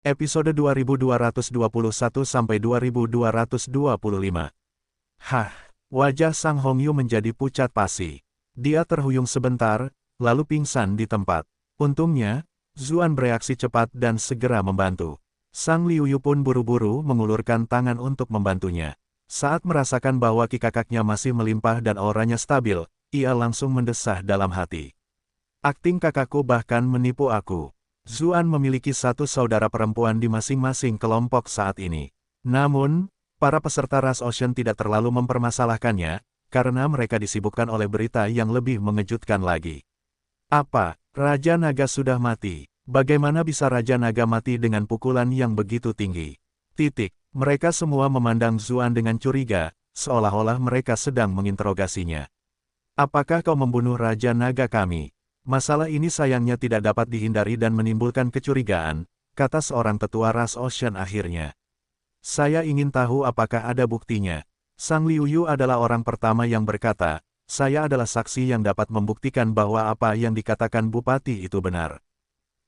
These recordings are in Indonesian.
Episode 2221-2225. Hah, wajah Sang Hongyu menjadi pucat pasi. Dia terhuyung sebentar, lalu pingsan di tempat. Untungnya, Zuan bereaksi cepat dan segera membantu. Sang Liuyu pun buru-buru mengulurkan tangan untuk membantunya. Saat merasakan bahwa ki kakaknya masih melimpah dan auranya stabil, ia langsung mendesah dalam hati. Akting kakakku bahkan menipu aku. Zuan memiliki satu saudara perempuan di masing-masing kelompok saat ini. Namun, para peserta ras Ocean tidak terlalu mempermasalahkannya, karena mereka disibukkan oleh berita yang lebih mengejutkan lagi. Apa, Raja Naga sudah mati? Bagaimana bisa Raja Naga mati dengan pukulan yang begitu tinggi? Mereka semua memandang Zuan dengan curiga, seolah-olah mereka sedang menginterogasinya. Apakah kau membunuh Raja Naga kami? Masalah ini sayangnya tidak dapat dihindari dan menimbulkan kecurigaan, kata seorang tetua ras Ocean akhirnya. Saya ingin tahu apakah ada buktinya. Sang Liuyu adalah orang pertama yang berkata, saya adalah saksi yang dapat membuktikan bahwa apa yang dikatakan Bupati itu benar.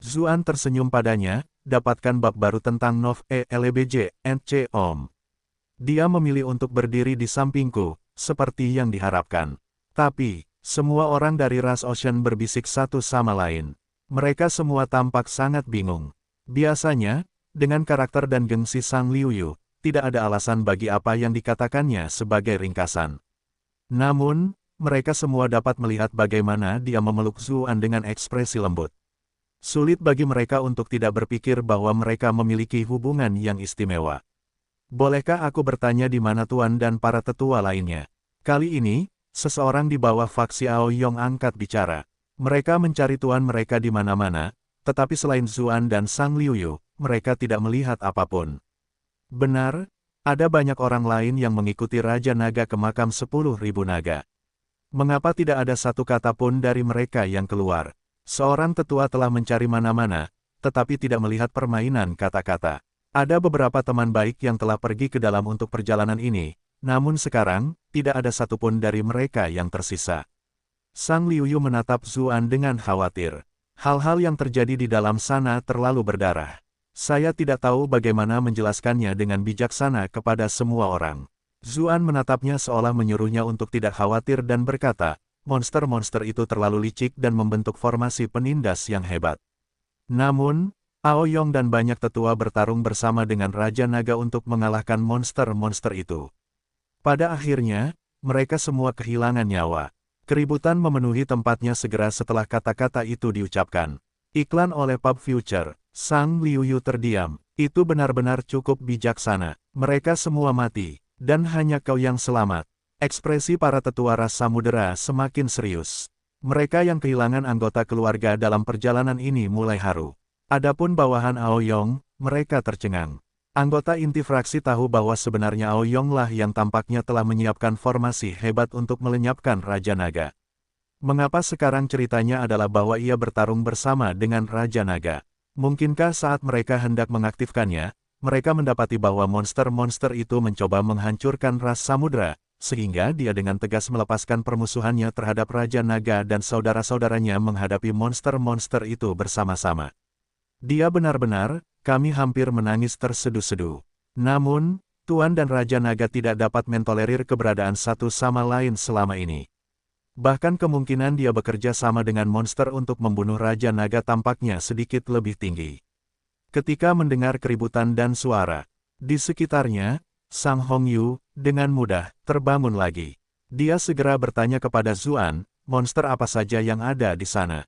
Zuan tersenyum padanya, dapatkan bab baru tentang Nov ELBJ, NC Om. Dia memilih untuk berdiri di sampingku, seperti yang diharapkan. Tapi, semua orang dari ras Ocean berbisik satu sama lain. Mereka semua tampak sangat bingung. Biasanya, dengan karakter dan gengsi Sang Liuyu, tidak ada alasan bagi apa yang dikatakannya sebagai ringkasan. Namun, mereka semua dapat melihat bagaimana dia memeluk Zuan dengan ekspresi lembut. Sulit bagi mereka untuk tidak berpikir bahwa mereka memiliki hubungan yang istimewa. Bolehkah aku bertanya di mana Tuan dan para tetua lainnya? Kali ini, seseorang di bawah faksi Aoyong angkat bicara. Mereka mencari tuan mereka di mana-mana, tetapi selain Zuan dan Sang Liuyu, mereka tidak melihat apapun. Benar, ada banyak orang lain yang mengikuti Raja Naga ke makam 10.000 naga. Mengapa tidak ada satu kata pun dari mereka yang keluar? Seorang tetua telah mencari mana-mana, tetapi tidak melihat permainan kata-kata. Ada beberapa teman baik yang telah pergi ke dalam untuk perjalanan ini, namun sekarang, tidak ada satupun dari mereka yang tersisa. Sang Liuyu menatap Zuan dengan khawatir. Hal-hal yang terjadi di dalam sana terlalu berdarah. Saya tidak tahu bagaimana menjelaskannya dengan bijaksana kepada semua orang. Zuan menatapnya seolah menyuruhnya untuk tidak khawatir dan berkata, monster-monster itu terlalu licik dan membentuk formasi penindas yang hebat. Namun, Aoyong dan banyak tetua bertarung bersama dengan Raja Naga untuk mengalahkan monster-monster itu. Pada akhirnya, mereka semua kehilangan nyawa. Keributan memenuhi tempatnya segera setelah kata-kata itu diucapkan. Iklan oleh Pub Future. Sang Liuyu terdiam. Itu benar-benar cukup bijaksana. Mereka semua mati, dan hanya kau yang selamat. Ekspresi para tetua ras samudera semakin serius. Mereka yang kehilangan anggota keluarga dalam perjalanan ini mulai haru. Adapun bawahan Aoyong, mereka tercengang. Anggota inti fraksi tahu bahwa sebenarnya Aoyong lah yang tampaknya telah menyiapkan formasi hebat untuk melenyapkan Raja Naga. Mengapa sekarang ceritanya adalah bahwa ia bertarung bersama dengan Raja Naga? Mungkinkah saat mereka hendak mengaktifkannya, mereka mendapati bahwa monster-monster itu mencoba menghancurkan ras samudera, sehingga dia dengan tegas melepaskan permusuhannya terhadap Raja Naga dan saudara-saudaranya menghadapi monster-monster itu bersama-sama. Dia benar-benar, kami hampir menangis terseduh-seduh. Namun, Tuan dan Raja Naga tidak dapat mentolerir keberadaan satu sama lain selama ini. Bahkan kemungkinan dia bekerja sama dengan monster untuk membunuh Raja Naga tampaknya sedikit lebih tinggi. Ketika mendengar keributan dan suara di sekitarnya, Sang Hongyu, dengan mudah, terbangun lagi. Dia segera bertanya kepada Zuan, monster apa saja yang ada di sana.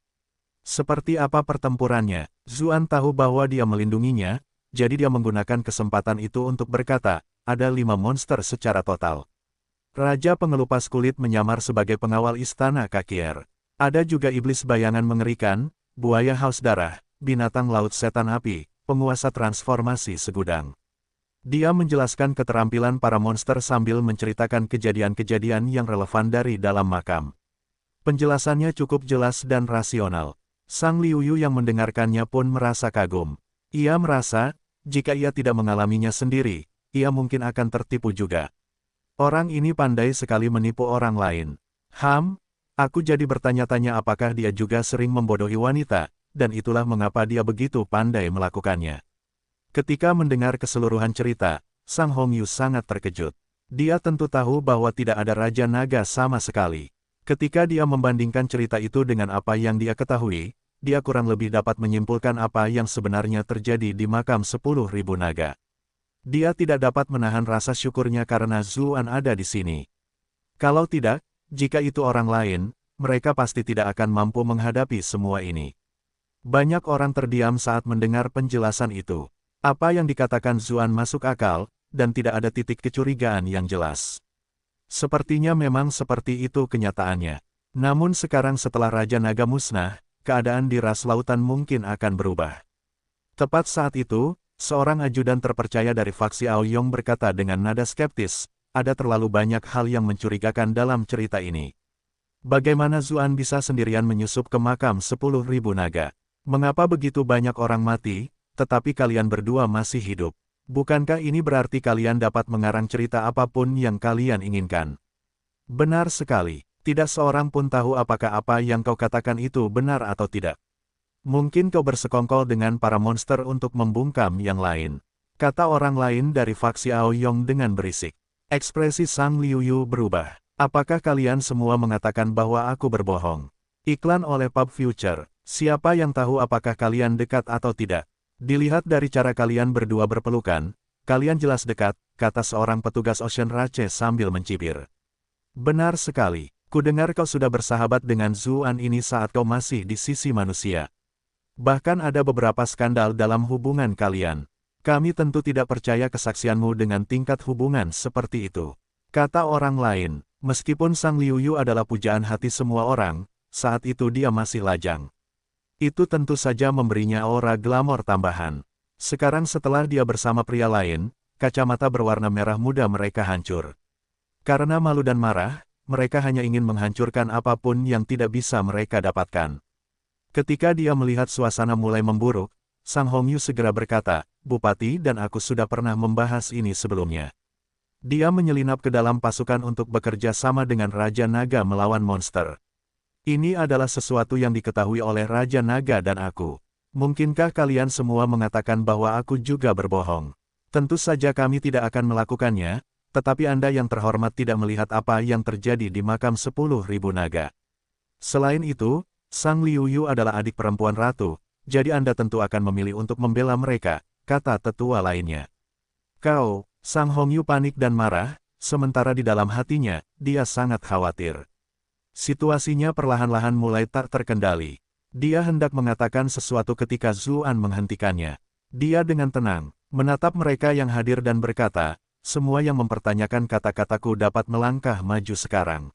Seperti apa pertempurannya, Zuan tahu bahwa dia melindunginya, jadi dia menggunakan kesempatan itu untuk berkata, ada 5 monster secara total. Raja pengelupas kulit menyamar sebagai pengawal istana Kakier. Ada juga iblis bayangan mengerikan, buaya haus darah, binatang laut setan api, penguasa transformasi segudang. Dia menjelaskan keterampilan para monster sambil menceritakan kejadian-kejadian yang relevan dari dalam makam. Penjelasannya cukup jelas dan rasional. Sang Liuyu yang mendengarkannya pun merasa kagum. Ia merasa, jika ia tidak mengalaminya sendiri, ia mungkin akan tertipu juga. Orang ini pandai sekali menipu orang lain. Aku jadi bertanya-tanya apakah dia juga sering membodohi wanita, dan itulah mengapa dia begitu pandai melakukannya. Ketika mendengar keseluruhan cerita, Sang Hongyu sangat terkejut. Dia tentu tahu bahwa tidak ada Raja Naga sama sekali. Ketika dia membandingkan cerita itu dengan apa yang dia ketahui, dia kurang lebih dapat menyimpulkan apa yang sebenarnya terjadi di makam 10.000 naga. Dia tidak dapat menahan rasa syukurnya karena Zuan ada di sini. Kalau tidak, jika itu orang lain, mereka pasti tidak akan mampu menghadapi semua ini. Banyak orang terdiam saat mendengar penjelasan itu. Apa yang dikatakan Zuan masuk akal, dan tidak ada titik kecurigaan yang jelas. Sepertinya memang seperti itu kenyataannya. Namun sekarang setelah Raja Naga musnah, keadaan di ras lautan mungkin akan berubah. Tepat saat itu, seorang ajudan terpercaya dari faksi Aoyong berkata dengan nada skeptis, ada terlalu banyak hal yang mencurigakan dalam cerita ini. Bagaimana Zuan bisa sendirian menyusup ke makam 10.000 naga? Mengapa begitu banyak orang mati, tetapi kalian berdua masih hidup? Bukankah ini berarti kalian dapat mengarang cerita apapun yang kalian inginkan? Benar sekali, tidak seorang pun tahu apakah apa yang kau katakan itu benar atau tidak. Mungkin kau bersekongkol dengan para monster untuk membungkam yang lain, kata orang lain dari faksi Aoyong dengan berisik. Ekspresi Sang Liuyu berubah. Apakah kalian semua mengatakan bahwa aku berbohong? Iklan oleh Pub Future, siapa yang tahu apakah kalian dekat atau tidak? Dilihat dari cara kalian berdua berpelukan, kalian jelas dekat, kata seorang petugas Ocean Rache sambil mencibir. Benar sekali, kudengar kau sudah bersahabat dengan Zuan ini saat kau masih di sisi manusia. Bahkan ada beberapa skandal dalam hubungan kalian. Kami tentu tidak percaya kesaksianmu dengan tingkat hubungan seperti itu. Kata orang lain, meskipun Sang Liuyu adalah pujaan hati semua orang, saat itu dia masih lajang. Itu tentu saja memberinya aura glamor tambahan. Sekarang setelah dia bersama pria lain, kacamata berwarna merah muda mereka hancur. Karena malu dan marah, mereka hanya ingin menghancurkan apapun yang tidak bisa mereka dapatkan. Ketika dia melihat suasana mulai memburuk, Sang Hongyu segera berkata, Bupati dan aku sudah pernah membahas ini sebelumnya. Dia menyelinap ke dalam pasukan untuk bekerja sama dengan Raja Naga melawan monster. Ini adalah sesuatu yang diketahui oleh Raja Naga dan aku. Mungkinkah kalian semua mengatakan bahwa aku juga berbohong? Tentu saja kami tidak akan melakukannya, tetapi Anda yang terhormat tidak melihat apa yang terjadi di makam 10.000 naga. Selain itu, Sang Liuyu adalah adik perempuan ratu, jadi Anda tentu akan memilih untuk membela mereka, kata tetua lainnya. Kau, Sang Hongyu panik dan marah, sementara di dalam hatinya, dia sangat khawatir. Situasinya perlahan-lahan mulai tak terkendali. Dia hendak mengatakan sesuatu ketika Zuan menghentikannya. Dia dengan tenang, menatap mereka yang hadir dan berkata, semua yang mempertanyakan kata-kataku dapat melangkah maju sekarang.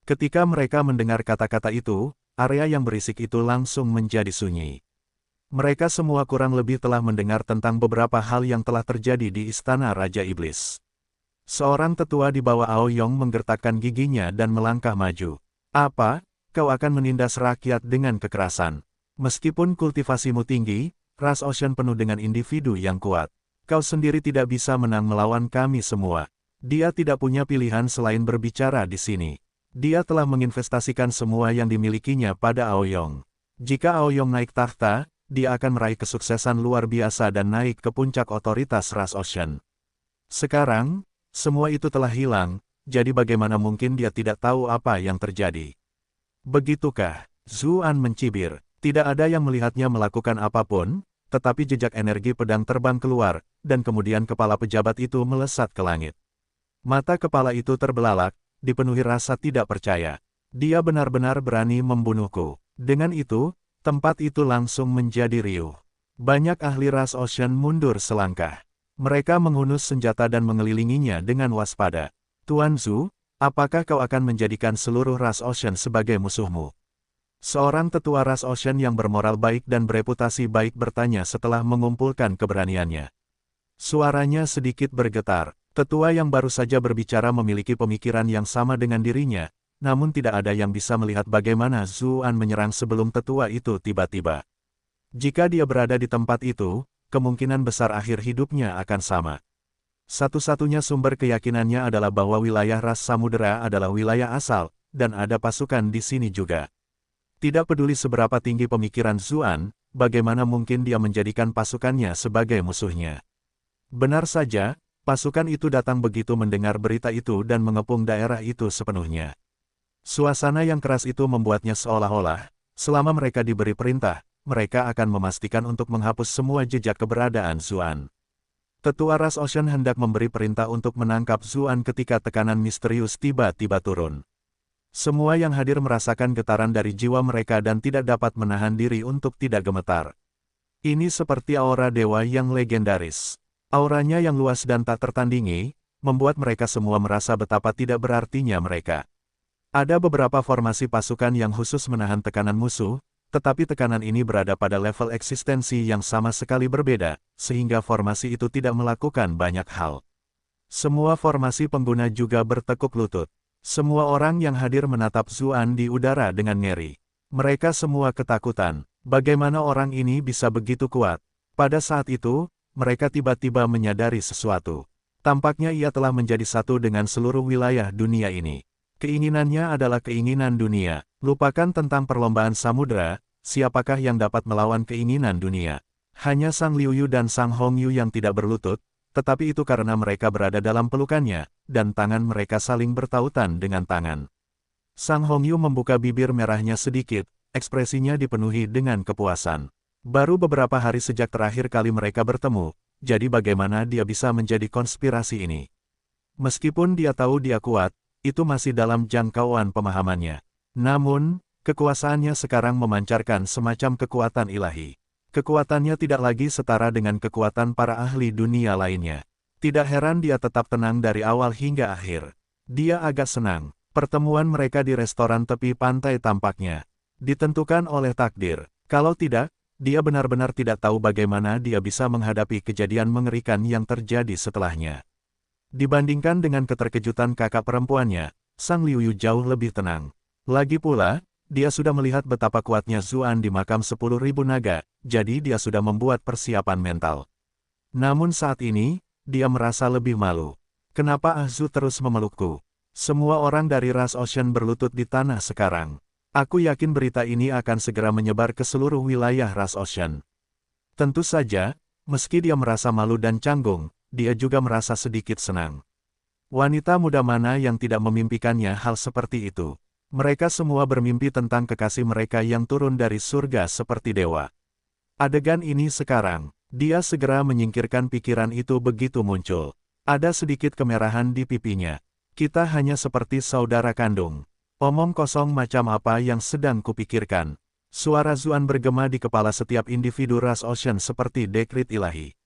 Ketika mereka mendengar kata-kata itu, area yang berisik itu langsung menjadi sunyi. Mereka semua kurang lebih telah mendengar tentang beberapa hal yang telah terjadi di Istana Raja Iblis. Seorang tetua di bawah Aoyong menggertakkan giginya dan melangkah maju. Apa, kau akan menindas rakyat dengan kekerasan? Meskipun kultivasimu tinggi, ras Ocean penuh dengan individu yang kuat. Kau sendiri tidak bisa menang melawan kami semua. Dia tidak punya pilihan selain berbicara di sini. Dia telah menginvestasikan semua yang dimilikinya pada Aoyong. Jika Aoyong naik tahta, dia akan meraih kesuksesan luar biasa dan naik ke puncak otoritas ras Ocean. Sekarang, semua itu telah hilang. Jadi bagaimana mungkin dia tidak tahu apa yang terjadi? Begitukah? Zuan mencibir. Tidak ada yang melihatnya melakukan apapun, tetapi jejak energi pedang terbang keluar, dan kemudian kepala pejabat itu melesat ke langit. Mata kepala itu terbelalak, dipenuhi rasa tidak percaya. Dia benar-benar berani membunuhku. Dengan itu, tempat itu langsung menjadi riuh. Banyak ahli ras Ocean mundur selangkah. Mereka menghunus senjata dan mengelilinginya dengan waspada. Tuan Zhu, apakah kau akan menjadikan seluruh ras Ocean sebagai musuhmu? Seorang tetua ras Ocean yang bermoral baik dan bereputasi baik bertanya setelah mengumpulkan keberaniannya. Suaranya sedikit bergetar. Tetua yang baru saja berbicara memiliki pemikiran yang sama dengan dirinya, namun tidak ada yang bisa melihat bagaimana Zuan menyerang sebelum tetua itu tiba-tiba. Jika dia berada di tempat itu, kemungkinan besar akhir hidupnya akan sama. Satu-satunya sumber keyakinannya adalah bahwa wilayah ras Samudera adalah wilayah asal, dan ada pasukan di sini juga. Tidak peduli seberapa tinggi pemikiran Zuan, bagaimana mungkin dia menjadikan pasukannya sebagai musuhnya? Benar saja, pasukan itu datang begitu mendengar berita itu dan mengepung daerah itu sepenuhnya. Suasana yang keras itu membuatnya seolah-olah, selama mereka diberi perintah, mereka akan memastikan untuk menghapus semua jejak keberadaan Zuan. Tetua ras Ocean hendak memberi perintah untuk menangkap Zuan ketika tekanan misterius tiba-tiba turun. Semua yang hadir merasakan getaran dari jiwa mereka dan tidak dapat menahan diri untuk tidak gemetar. Ini seperti aura dewa yang legendaris. Auranya yang luas dan tak tertandingi, membuat mereka semua merasa betapa tidak berartinya mereka. Ada beberapa formasi pasukan yang khusus menahan tekanan musuh, tetapi tekanan ini berada pada level eksistensi yang sama sekali berbeda, sehingga formasi itu tidak melakukan banyak hal. Semua formasi pengguna juga bertekuk lutut. Semua orang yang hadir menatap Zuan di udara dengan ngeri. Mereka semua ketakutan. Bagaimana orang ini bisa begitu kuat? Pada saat itu, mereka tiba-tiba menyadari sesuatu. Tampaknya ia telah menjadi satu dengan seluruh wilayah dunia ini. Keinginannya adalah keinginan dunia. Lupakan tentang perlombaan samudera, siapakah yang dapat melawan keinginan dunia? Hanya Sang Liuyu dan Sang Hongyu yang tidak berlutut, tetapi itu karena mereka berada dalam pelukannya, dan tangan mereka saling bertautan dengan tangan. Sang Hongyu membuka bibir merahnya sedikit, ekspresinya dipenuhi dengan kepuasan. Baru beberapa hari sejak terakhir kali mereka bertemu, jadi bagaimana dia bisa menjadi konspirasi ini? Meskipun dia tahu dia kuat, itu masih dalam jangkauan pemahamannya. Namun, kekuasaannya sekarang memancarkan semacam kekuatan ilahi. Kekuatannya tidak lagi setara dengan kekuatan para ahli dunia lainnya. Tidak heran dia tetap tenang dari awal hingga akhir. Dia agak senang. Pertemuan mereka di restoran tepi pantai tampaknya ditentukan oleh takdir. Kalau tidak, dia benar-benar tidak tahu bagaimana dia bisa menghadapi kejadian mengerikan yang terjadi setelahnya. Dibandingkan dengan keterkejutan kakak perempuannya, Sang Liuyu jauh lebih tenang. Lagi pula, dia sudah melihat betapa kuatnya Zuan di makam 10.000 naga, jadi dia sudah membuat persiapan mental. Namun saat ini, dia merasa lebih malu. Kenapa Ahzu terus memelukku? Semua orang dari ras Ocean berlutut di tanah sekarang. Aku yakin berita ini akan segera menyebar ke seluruh wilayah ras Ocean. Tentu saja, meski dia merasa malu dan canggung, dia juga merasa sedikit senang. Wanita muda mana yang tidak memimpikannya hal seperti itu? Mereka semua bermimpi tentang kekasih mereka yang turun dari surga seperti dewa. Adegan ini sekarang, dia segera menyingkirkan pikiran itu begitu muncul. Ada sedikit kemerahan di pipinya. Kita hanya seperti saudara kandung. Omong kosong macam apa yang sedang kupikirkan. Suara Zuan bergema di kepala setiap individu ras Ocean seperti dekrit ilahi.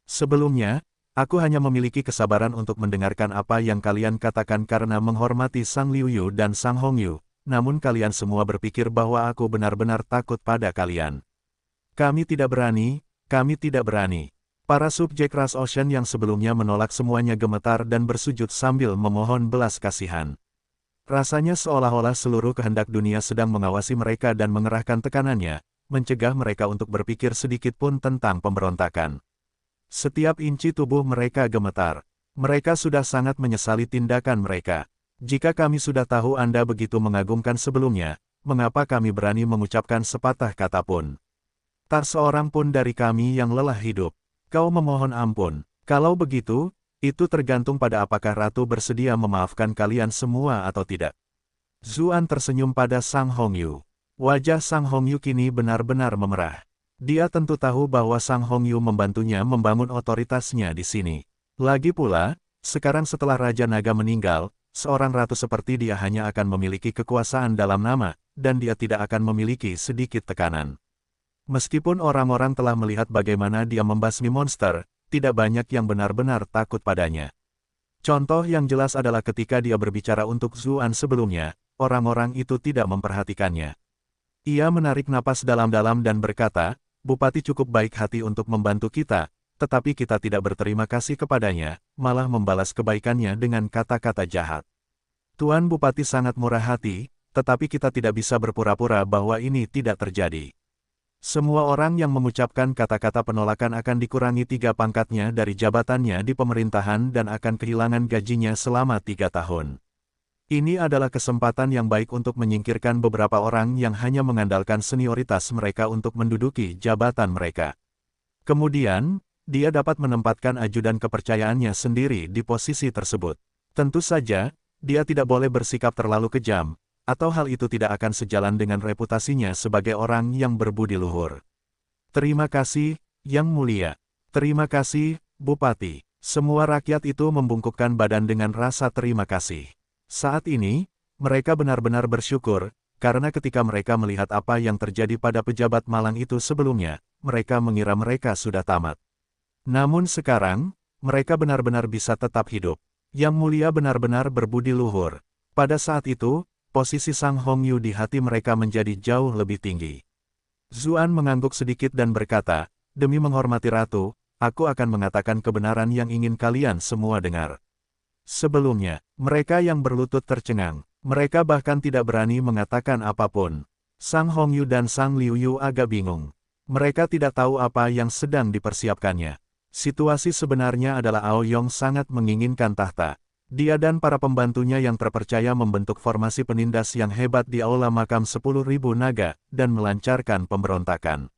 Sebelumnya, aku hanya memiliki kesabaran untuk mendengarkan apa yang kalian katakan karena menghormati Sang Liuyu dan Sang Hongyu, namun kalian semua berpikir bahwa aku benar-benar takut pada kalian. Kami tidak berani, kami tidak berani. Para subjek ras Ocean yang sebelumnya menolak semuanya gemetar dan bersujud sambil memohon belas kasihan. Rasanya seolah-olah seluruh kehendak dunia sedang mengawasi mereka dan mengerahkan tekanannya, mencegah mereka untuk berpikir sedikit pun tentang pemberontakan. Setiap inci tubuh mereka gemetar. Mereka sudah sangat menyesali tindakan mereka. Jika kami sudah tahu Anda begitu mengagumkan sebelumnya, mengapa kami berani mengucapkan sepatah kata pun? Tak seorang pun dari kami yang lelah hidup. Kau memohon ampun. Kalau begitu, itu tergantung pada apakah Ratu bersedia memaafkan kalian semua atau tidak. Zuan tersenyum pada Sang Hongyu. Wajah Sang Hongyu kini benar-benar memerah. Dia tentu tahu bahwa Sang Hongyu membantunya membangun otoritasnya di sini. Lagi pula, sekarang setelah Raja Naga meninggal, seorang ratu seperti dia hanya akan memiliki kekuasaan dalam nama, dan dia tidak akan memiliki sedikit tekanan. Meskipun orang-orang telah melihat bagaimana dia membasmi monster, tidak banyak yang benar-benar takut padanya. Contoh yang jelas adalah ketika dia berbicara untuk Zuan sebelumnya, orang-orang itu tidak memperhatikannya. Ia menarik napas dalam-dalam dan berkata, Bupati cukup baik hati untuk membantu kita, tetapi kita tidak berterima kasih kepadanya, malah membalas kebaikannya dengan kata-kata jahat. Tuan Bupati sangat murah hati, tetapi kita tidak bisa berpura-pura bahwa ini tidak terjadi. Semua orang yang mengucapkan kata-kata penolakan akan dikurangi 3 pangkatnya dari jabatannya di pemerintahan dan akan kehilangan gajinya selama 3 tahun. Ini adalah kesempatan yang baik untuk menyingkirkan beberapa orang yang hanya mengandalkan senioritas mereka untuk menduduki jabatan mereka. Kemudian, dia dapat menempatkan ajudan kepercayaannya sendiri di posisi tersebut. Tentu saja, dia tidak boleh bersikap terlalu kejam, atau hal itu tidak akan sejalan dengan reputasinya sebagai orang yang berbudi luhur. Terima kasih, Yang Mulia. Terima kasih, Bupati. Semua rakyat itu membungkukkan badan dengan rasa terima kasih. Saat ini, mereka benar-benar bersyukur, karena ketika mereka melihat apa yang terjadi pada pejabat malang itu sebelumnya, mereka mengira mereka sudah tamat. Namun sekarang, mereka benar-benar bisa tetap hidup. Yang Mulia benar-benar berbudi luhur. Pada saat itu, posisi Sang Hongyu di hati mereka menjadi jauh lebih tinggi. Zuan mengangguk sedikit dan berkata, "Demi menghormati Ratu, aku akan mengatakan kebenaran yang ingin kalian semua dengar." Sebelumnya, mereka yang berlutut tercengang. Mereka bahkan tidak berani mengatakan apapun. Sang Hongyu dan Sang Liuyu agak bingung. Mereka tidak tahu apa yang sedang dipersiapkannya. Situasi sebenarnya adalah Aoyong sangat menginginkan tahta. Dia dan para pembantunya yang terpercaya membentuk formasi penindas yang hebat di aula makam 10.000 naga, dan melancarkan pemberontakan.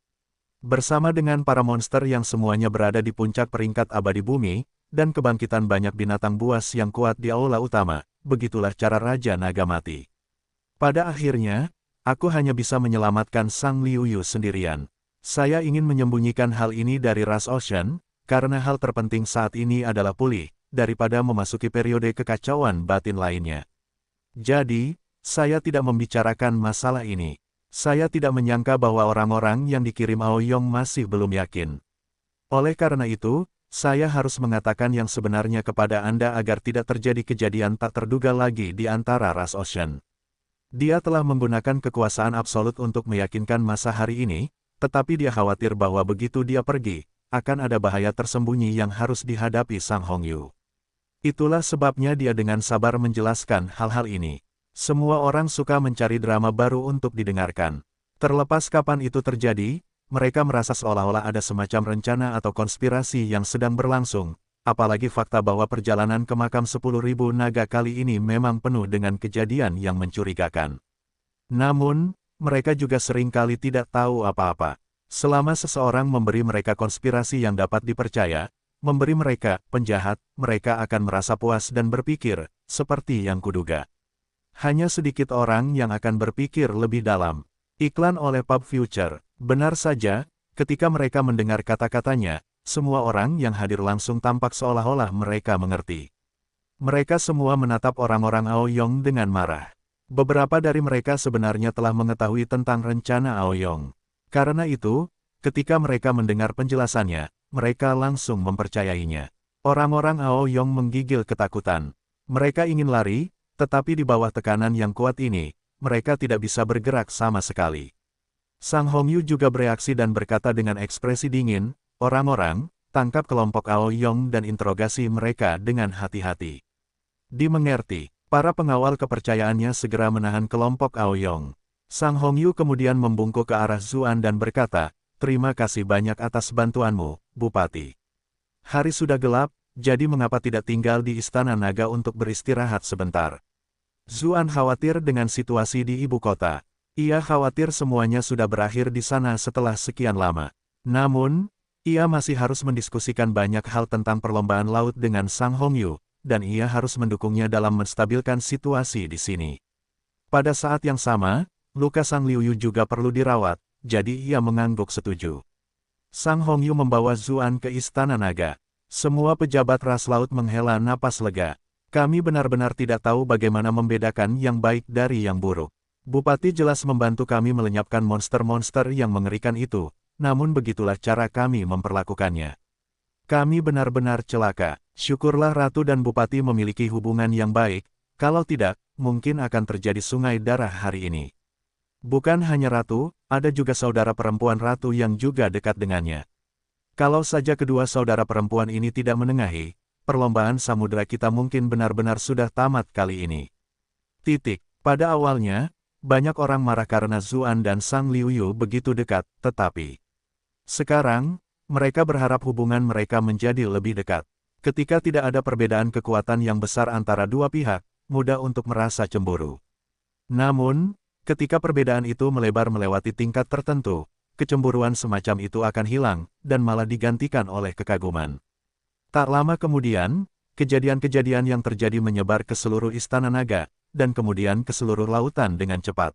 Bersama dengan para monster yang semuanya berada di puncak peringkat abadi bumi, dan kebangkitan banyak binatang buas yang kuat di aula utama, begitulah cara Raja Naga mati. Pada akhirnya, aku hanya bisa menyelamatkan Sang Liuyu sendirian. Saya ingin menyembunyikan hal ini dari ras Ocean, karena hal terpenting saat ini adalah pulih, daripada memasuki periode kekacauan batin lainnya. Jadi, saya tidak membicarakan masalah ini. Saya tidak menyangka bahwa orang-orang yang dikirim Aoyong masih belum yakin. Oleh karena itu, saya harus mengatakan yang sebenarnya kepada Anda agar tidak terjadi kejadian tak terduga lagi di antara ras Ocean. Dia telah menggunakan kekuasaan absolut untuk meyakinkan masa hari ini, tetapi dia khawatir bahwa begitu dia pergi, akan ada bahaya tersembunyi yang harus dihadapi Sang Hongyu. Itulah sebabnya dia dengan sabar menjelaskan hal-hal ini. Semua orang suka mencari drama baru untuk didengarkan. Terlepas kapan itu terjadi, mereka merasa seolah-olah ada semacam rencana atau konspirasi yang sedang berlangsung, apalagi fakta bahwa perjalanan ke makam 10.000 naga kali ini memang penuh dengan kejadian yang mencurigakan. Namun, mereka juga seringkali tidak tahu apa-apa. Selama seseorang memberi mereka konspirasi yang dapat dipercaya, memberi mereka penjahat, mereka akan merasa puas dan berpikir, seperti yang kuduga. Hanya sedikit orang yang akan berpikir lebih dalam. Iklan oleh Pub Future. Benar saja, ketika mereka mendengar kata-katanya, semua orang yang hadir langsung tampak seolah-olah mereka mengerti. Mereka semua menatap orang-orang Aoyong dengan marah. Beberapa dari mereka sebenarnya telah mengetahui tentang rencana Aoyong. Karena itu, ketika mereka mendengar penjelasannya, mereka langsung mempercayainya. Orang-orang Aoyong menggigil ketakutan. Mereka ingin lari, tetapi di bawah tekanan yang kuat ini, mereka tidak bisa bergerak sama sekali. Sang Hongyu juga bereaksi dan berkata dengan ekspresi dingin, "Orang-orang, tangkap kelompok Aoyong dan interogasi mereka dengan hati-hati." Dimengerti, para pengawal kepercayaannya segera menahan kelompok Aoyong. Sang Hongyu kemudian membungkuk ke arah Zuan dan berkata, "Terima kasih banyak atas bantuanmu, Bupati. Hari sudah gelap, jadi mengapa tidak tinggal di Istana Naga untuk beristirahat sebentar?" Zuan khawatir dengan situasi di ibu kota. Ia khawatir semuanya sudah berakhir di sana setelah sekian lama. Namun, ia masih harus mendiskusikan banyak hal tentang perlombaan laut dengan Sang Hongyu, dan ia harus mendukungnya dalam menstabilkan situasi di sini. Pada saat yang sama, luka Sang Liuyu juga perlu dirawat, jadi ia mengangguk setuju. Sang Hongyu membawa Zuan ke Istana Naga. Semua pejabat ras laut menghela napas lega. Kami benar-benar tidak tahu bagaimana membedakan yang baik dari yang buruk. Bupati jelas membantu kami melenyapkan monster-monster yang mengerikan itu, namun begitulah cara kami memperlakukannya. Kami benar-benar celaka. Syukurlah Ratu dan Bupati memiliki hubungan yang baik, kalau tidak, mungkin akan terjadi sungai darah hari ini. Bukan hanya Ratu, ada juga saudara perempuan Ratu yang juga dekat dengannya. Kalau saja kedua saudara perempuan ini tidak menengahi, perlombaan samudera kita mungkin benar-benar sudah tamat kali ini. Pada awalnya, banyak orang marah karena Zuan dan Sang Liuyu begitu dekat, tetapi sekarang, mereka berharap hubungan mereka menjadi lebih dekat. Ketika tidak ada perbedaan kekuatan yang besar antara dua pihak, mudah untuk merasa cemburu. Namun, ketika perbedaan itu melebar melewati tingkat tertentu, kecemburuan semacam itu akan hilang, dan malah digantikan oleh kekaguman. Tak lama kemudian, kejadian-kejadian yang terjadi menyebar ke seluruh Istana Naga, dan kemudian ke seluruh lautan dengan cepat.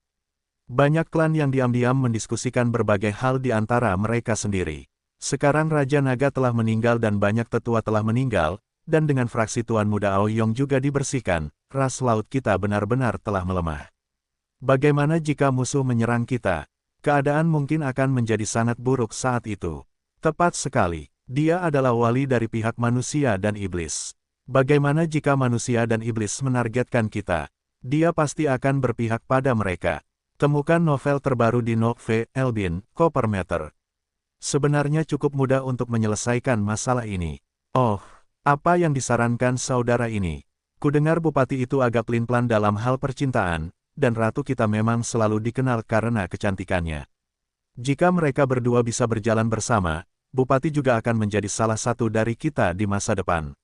Banyak klan yang diam-diam mendiskusikan berbagai hal di antara mereka sendiri. Sekarang Raja Naga telah meninggal dan banyak tetua telah meninggal, dan dengan fraksi Tuan Muda Aoyong juga dibersihkan, ras laut kita benar-benar telah melemah. Bagaimana jika musuh menyerang kita? Keadaan mungkin akan menjadi sangat buruk saat itu. Tepat sekali, dia adalah wali dari pihak manusia dan iblis. Bagaimana jika manusia dan iblis menargetkan kita? Dia pasti akan berpihak pada mereka. Temukan novel terbaru di Novel Elbin, Coppermeter. Sebenarnya cukup mudah untuk menyelesaikan masalah ini. Oh, apa yang disarankan saudara ini? Kudengar bupati itu agak pelin-pelan dalam hal percintaan, dan ratu kita memang selalu dikenal karena kecantikannya. Jika mereka berdua bisa berjalan bersama, bupati juga akan menjadi salah satu dari kita di masa depan.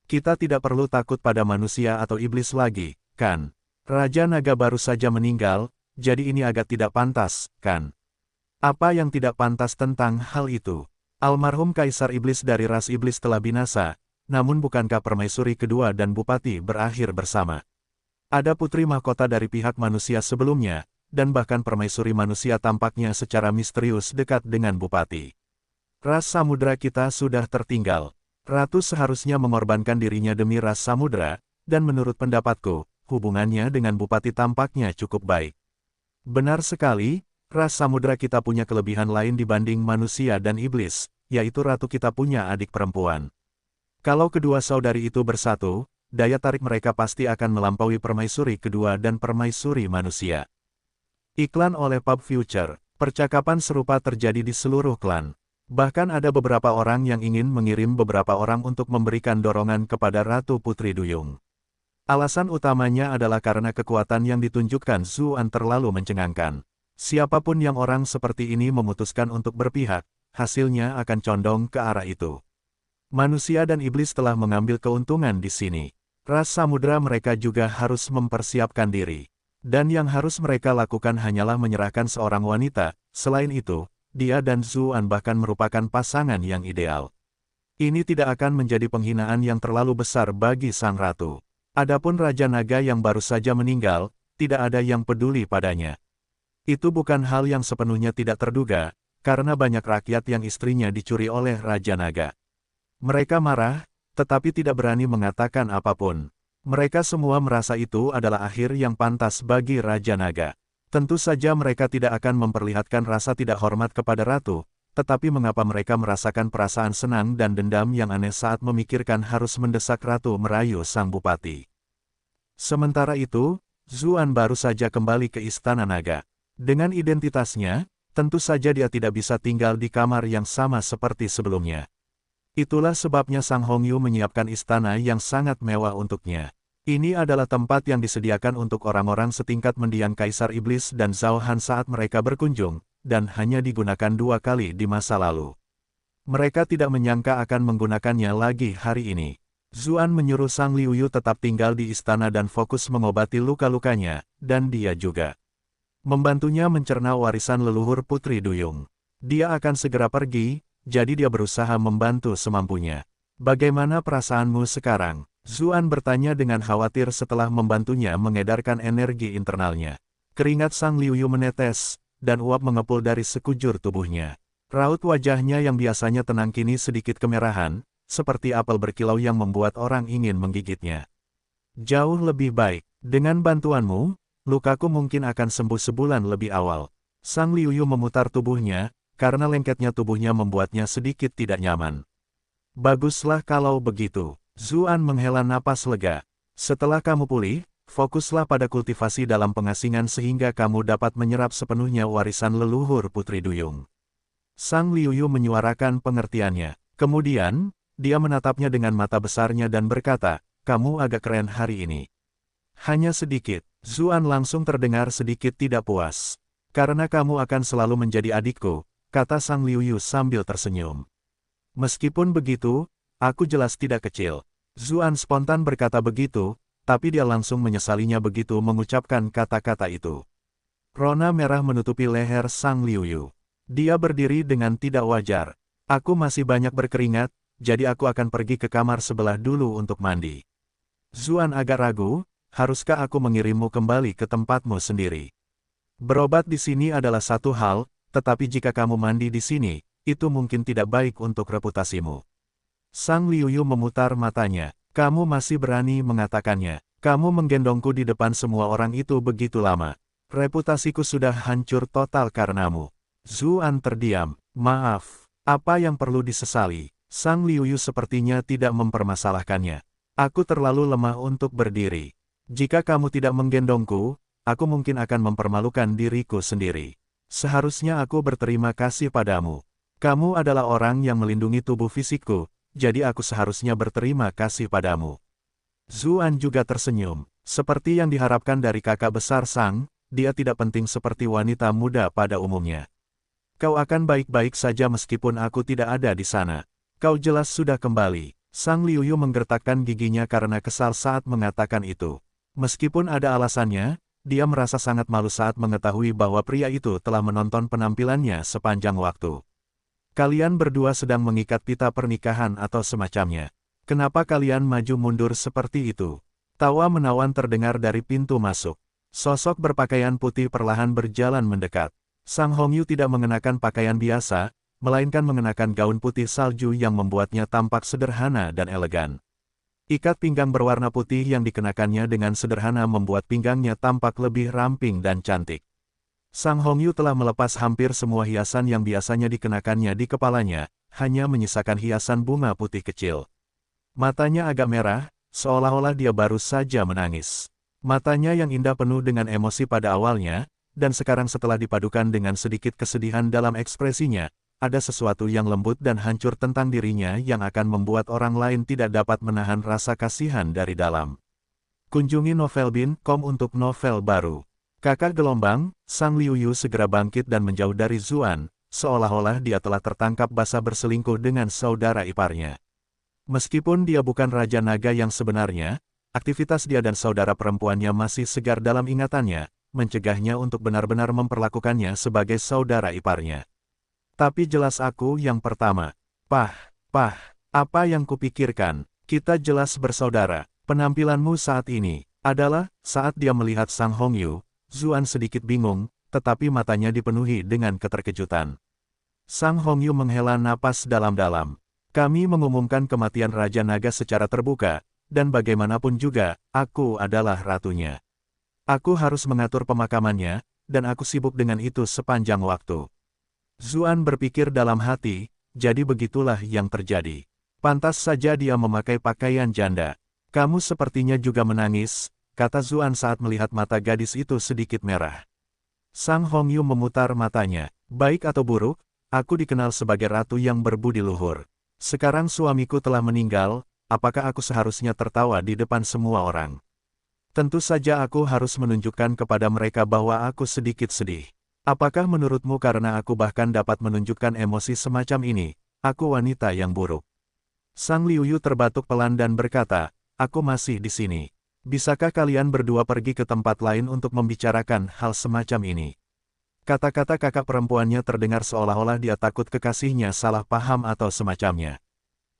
Kita tidak perlu takut pada manusia atau iblis lagi, kan? Raja Naga baru saja meninggal, jadi ini agak tidak pantas, kan? Apa yang tidak pantas tentang hal itu? Almarhum Kaisar Iblis dari ras iblis telah binasa, namun bukankah permaisuri kedua dan bupati berakhir bersama? Ada putri mahkota dari pihak manusia sebelumnya, dan bahkan permaisuri manusia tampaknya secara misterius dekat dengan bupati. Ras samudera kita sudah tertinggal. Ratu seharusnya mengorbankan dirinya demi ras samudera, dan menurut pendapatku, hubungannya dengan bupati tampaknya cukup baik. Benar sekali, ras samudera kita punya kelebihan lain dibanding manusia dan iblis, yaitu ratu kita punya adik perempuan. Kalau kedua saudari itu bersatu, daya tarik mereka pasti akan melampaui permaisuri kedua dan permaisuri manusia. Iklan oleh Pub Future, percakapan serupa terjadi di seluruh klan. Bahkan ada beberapa orang yang ingin mengirim beberapa orang untuk memberikan dorongan kepada Ratu Putri Duyung. Alasan utamanya adalah karena kekuatan yang ditunjukkan Zuan terlalu mencengangkan. Siapapun yang orang seperti ini memutuskan untuk berpihak, hasilnya akan condong ke arah itu. Manusia dan iblis telah mengambil keuntungan di sini. Ras samudera mereka juga harus mempersiapkan diri. Dan yang harus mereka lakukan hanyalah menyerahkan seorang wanita. Selain itu, dia dan Zuan bahkan merupakan pasangan yang ideal. Ini tidak akan menjadi penghinaan yang terlalu besar bagi sang ratu. Adapun Raja Naga yang baru saja meninggal, tidak ada yang peduli padanya. Itu bukan hal yang sepenuhnya tidak terduga, karena banyak rakyat yang istrinya dicuri oleh Raja Naga. Mereka marah, tetapi tidak berani mengatakan apapun. Mereka semua merasa itu adalah akhir yang pantas bagi Raja Naga. Tentu saja mereka tidak akan memperlihatkan rasa tidak hormat kepada ratu, tetapi mengapa mereka merasakan perasaan senang dan dendam yang aneh saat memikirkan harus mendesak ratu merayu sang bupati. Sementara itu, Zuan baru saja kembali ke Istana Naga. Dengan identitasnya, tentu saja dia tidak bisa tinggal di kamar yang sama seperti sebelumnya. Itulah sebabnya Sang Hongyu menyiapkan istana yang sangat mewah untuknya. Ini adalah tempat yang disediakan untuk orang-orang setingkat mendiang Kaisar Iblis dan Zhao Han saat mereka berkunjung, dan hanya digunakan 2 kali di masa lalu. Mereka tidak menyangka akan menggunakannya lagi hari ini. Zuan menyuruh Sang Liuyu tetap tinggal di istana dan fokus mengobati luka-lukanya, dan dia juga membantunya mencerna warisan leluhur Putri Duyung. Dia akan segera pergi, jadi dia berusaha membantu semampunya. Bagaimana perasaanmu sekarang? Zuan bertanya dengan khawatir setelah membantunya mengedarkan energi internalnya. Keringat Sang Liuyu menetes, dan uap mengepul dari sekujur tubuhnya. Raut wajahnya yang biasanya tenang kini sedikit kemerahan, seperti apel berkilau yang membuat orang ingin menggigitnya. Jauh lebih baik, dengan bantuanmu, lukaku mungkin akan sembuh sebulan lebih awal. Sang Liuyu memutar tubuhnya, karena lengketnya tubuhnya membuatnya sedikit tidak nyaman. Baguslah kalau begitu. Zuan menghela napas lega. Setelah kamu pulih, fokuslah pada kultivasi dalam pengasingan sehingga kamu dapat menyerap sepenuhnya warisan leluhur Putri Duyung. Sang Liuyu menyuarakan pengertiannya. Kemudian, dia menatapnya dengan mata besarnya dan berkata, kamu agak keren hari ini. Hanya sedikit. Zuan langsung terdengar sedikit tidak puas. Karena kamu akan selalu menjadi adikku, kata Sang Liuyu sambil tersenyum. Meskipun begitu, aku jelas tidak kecil. Zuan spontan berkata begitu, tapi dia langsung menyesalinya begitu mengucapkan kata-kata itu. Rona merah menutupi leher Sang Liuyu. Dia berdiri dengan tidak wajar. Aku masih banyak berkeringat, jadi aku akan pergi ke kamar sebelah dulu untuk mandi. Zuan agak ragu, haruskah aku mengirimmu kembali ke tempatmu sendiri? Berobat di sini adalah satu hal, tetapi jika kamu mandi di sini, itu mungkin tidak baik untuk reputasimu. Sang Liuyu memutar matanya. Kamu masih berani mengatakannya. Kamu menggendongku di depan semua orang itu begitu lama. Reputasiku sudah hancur total karenamu. Zuan terdiam. Maaf, apa yang perlu disesali? Sang Liuyu sepertinya tidak mempermasalahkannya. Aku terlalu lemah untuk berdiri. Jika kamu tidak menggendongku, aku mungkin akan mempermalukan diriku sendiri. Seharusnya aku berterima kasih padamu. Kamu adalah orang yang melindungi tubuh fisikku, jadi aku seharusnya berterima kasih padamu. Zuan juga tersenyum. Seperti yang diharapkan dari kakak besar Sang, dia tidak penting seperti wanita muda pada umumnya. Kau akan baik-baik saja meskipun aku tidak ada di sana. Kau jelas sudah kembali. Sang Liuyu menggertakkan giginya karena kesal saat mengatakan itu. Meskipun ada alasannya, dia merasa sangat malu saat mengetahui bahwa pria itu telah menonton penampilannya sepanjang waktu. Kalian berdua sedang mengikat pita pernikahan atau semacamnya. Kenapa kalian maju mundur seperti itu? Tawa menawan terdengar dari pintu masuk. Sosok berpakaian putih perlahan berjalan mendekat. Sang Hongyu tidak mengenakan pakaian biasa, melainkan mengenakan gaun putih salju yang membuatnya tampak sederhana dan elegan. Ikat pinggang berwarna putih yang dikenakannya dengan sederhana membuat pinggangnya tampak lebih ramping dan cantik. Sang Hongyu telah melepas hampir semua hiasan yang biasanya dikenakannya di kepalanya, hanya menyisakan hiasan bunga putih kecil. Matanya agak merah, seolah-olah dia baru saja menangis. Matanya yang indah penuh dengan emosi pada awalnya, dan sekarang setelah dipadukan dengan sedikit kesedihan dalam ekspresinya, ada sesuatu yang lembut dan hancur tentang dirinya yang akan membuat orang lain tidak dapat menahan rasa kasihan dari dalam. Kunjungi novelbin.com untuk novel baru. Kakak gelombang, Sang Liuyu segera bangkit dan menjauh dari Zuan, seolah-olah dia telah tertangkap basah berselingkuh dengan saudara iparnya. Meskipun dia bukan Raja Naga yang sebenarnya, aktivitas dia dan saudara perempuannya masih segar dalam ingatannya, mencegahnya untuk benar-benar memperlakukannya sebagai saudara iparnya. Tapi jelas aku yang pertama. Pah, apa yang kupikirkan? Kita jelas bersaudara. Penampilanmu saat ini adalah, saat dia melihat Sang Hongyu, Zuan sedikit bingung, tetapi matanya dipenuhi dengan keterkejutan. Sang Hongyu menghela napas dalam-dalam. Kami mengumumkan kematian Raja Naga secara terbuka, dan bagaimanapun juga, aku adalah ratunya. Aku harus mengatur pemakamannya, dan aku sibuk dengan itu sepanjang waktu. Zuan berpikir dalam hati, jadi begitulah yang terjadi. Pantas saja dia memakai pakaian janda. Kamu sepertinya juga menangis, kata Zuan saat melihat mata gadis itu sedikit merah. Sang Hongyu memutar matanya. Baik atau buruk, aku dikenal sebagai ratu yang berbudi luhur. Sekarang suamiku telah meninggal, apakah aku seharusnya tertawa di depan semua orang? Tentu saja aku harus menunjukkan kepada mereka bahwa aku sedikit sedih. Apakah menurutmu karena aku bahkan dapat menunjukkan emosi semacam ini, aku wanita yang buruk? Sang Liuyu terbatuk pelan dan berkata, aku masih di sini. Bisakah kalian berdua pergi ke tempat lain untuk membicarakan hal semacam ini? Kata-kata kakak perempuannya terdengar seolah-olah dia takut kekasihnya salah paham atau semacamnya.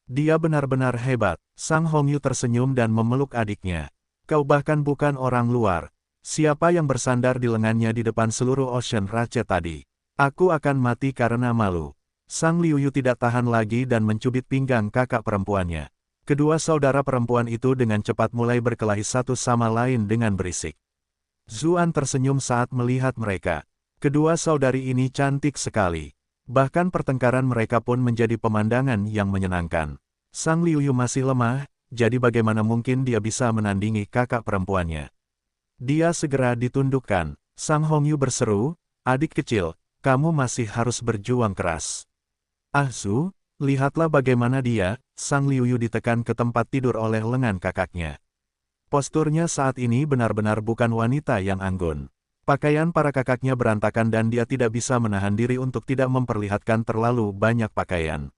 Dia benar-benar hebat. Sang Hongyu tersenyum dan memeluk adiknya. Kau bahkan bukan orang luar. Siapa yang bersandar di lengannya di depan seluruh Ocean Ratchet tadi? Aku akan mati karena malu. Sang Liuyu tidak tahan lagi dan mencubit pinggang kakak perempuannya. Kedua saudara perempuan itu dengan cepat mulai berkelahi satu sama lain dengan berisik. Zuan tersenyum saat melihat mereka. Kedua saudari ini cantik sekali. Bahkan pertengkaran mereka pun menjadi pemandangan yang menyenangkan. Sang Liuyu masih lemah, jadi bagaimana mungkin dia bisa menandingi kakak perempuannya. Dia segera ditundukkan. Sang Hongyu berseru, adik kecil, kamu masih harus berjuang keras. Ah Zu, lihatlah bagaimana dia. Sang Liuyu ditekan ke tempat tidur oleh lengan kakaknya. Posturnya saat ini benar-benar bukan wanita yang anggun. Pakaian para kakaknya berantakan dan dia tidak bisa menahan diri untuk tidak memperlihatkan terlalu banyak pakaian.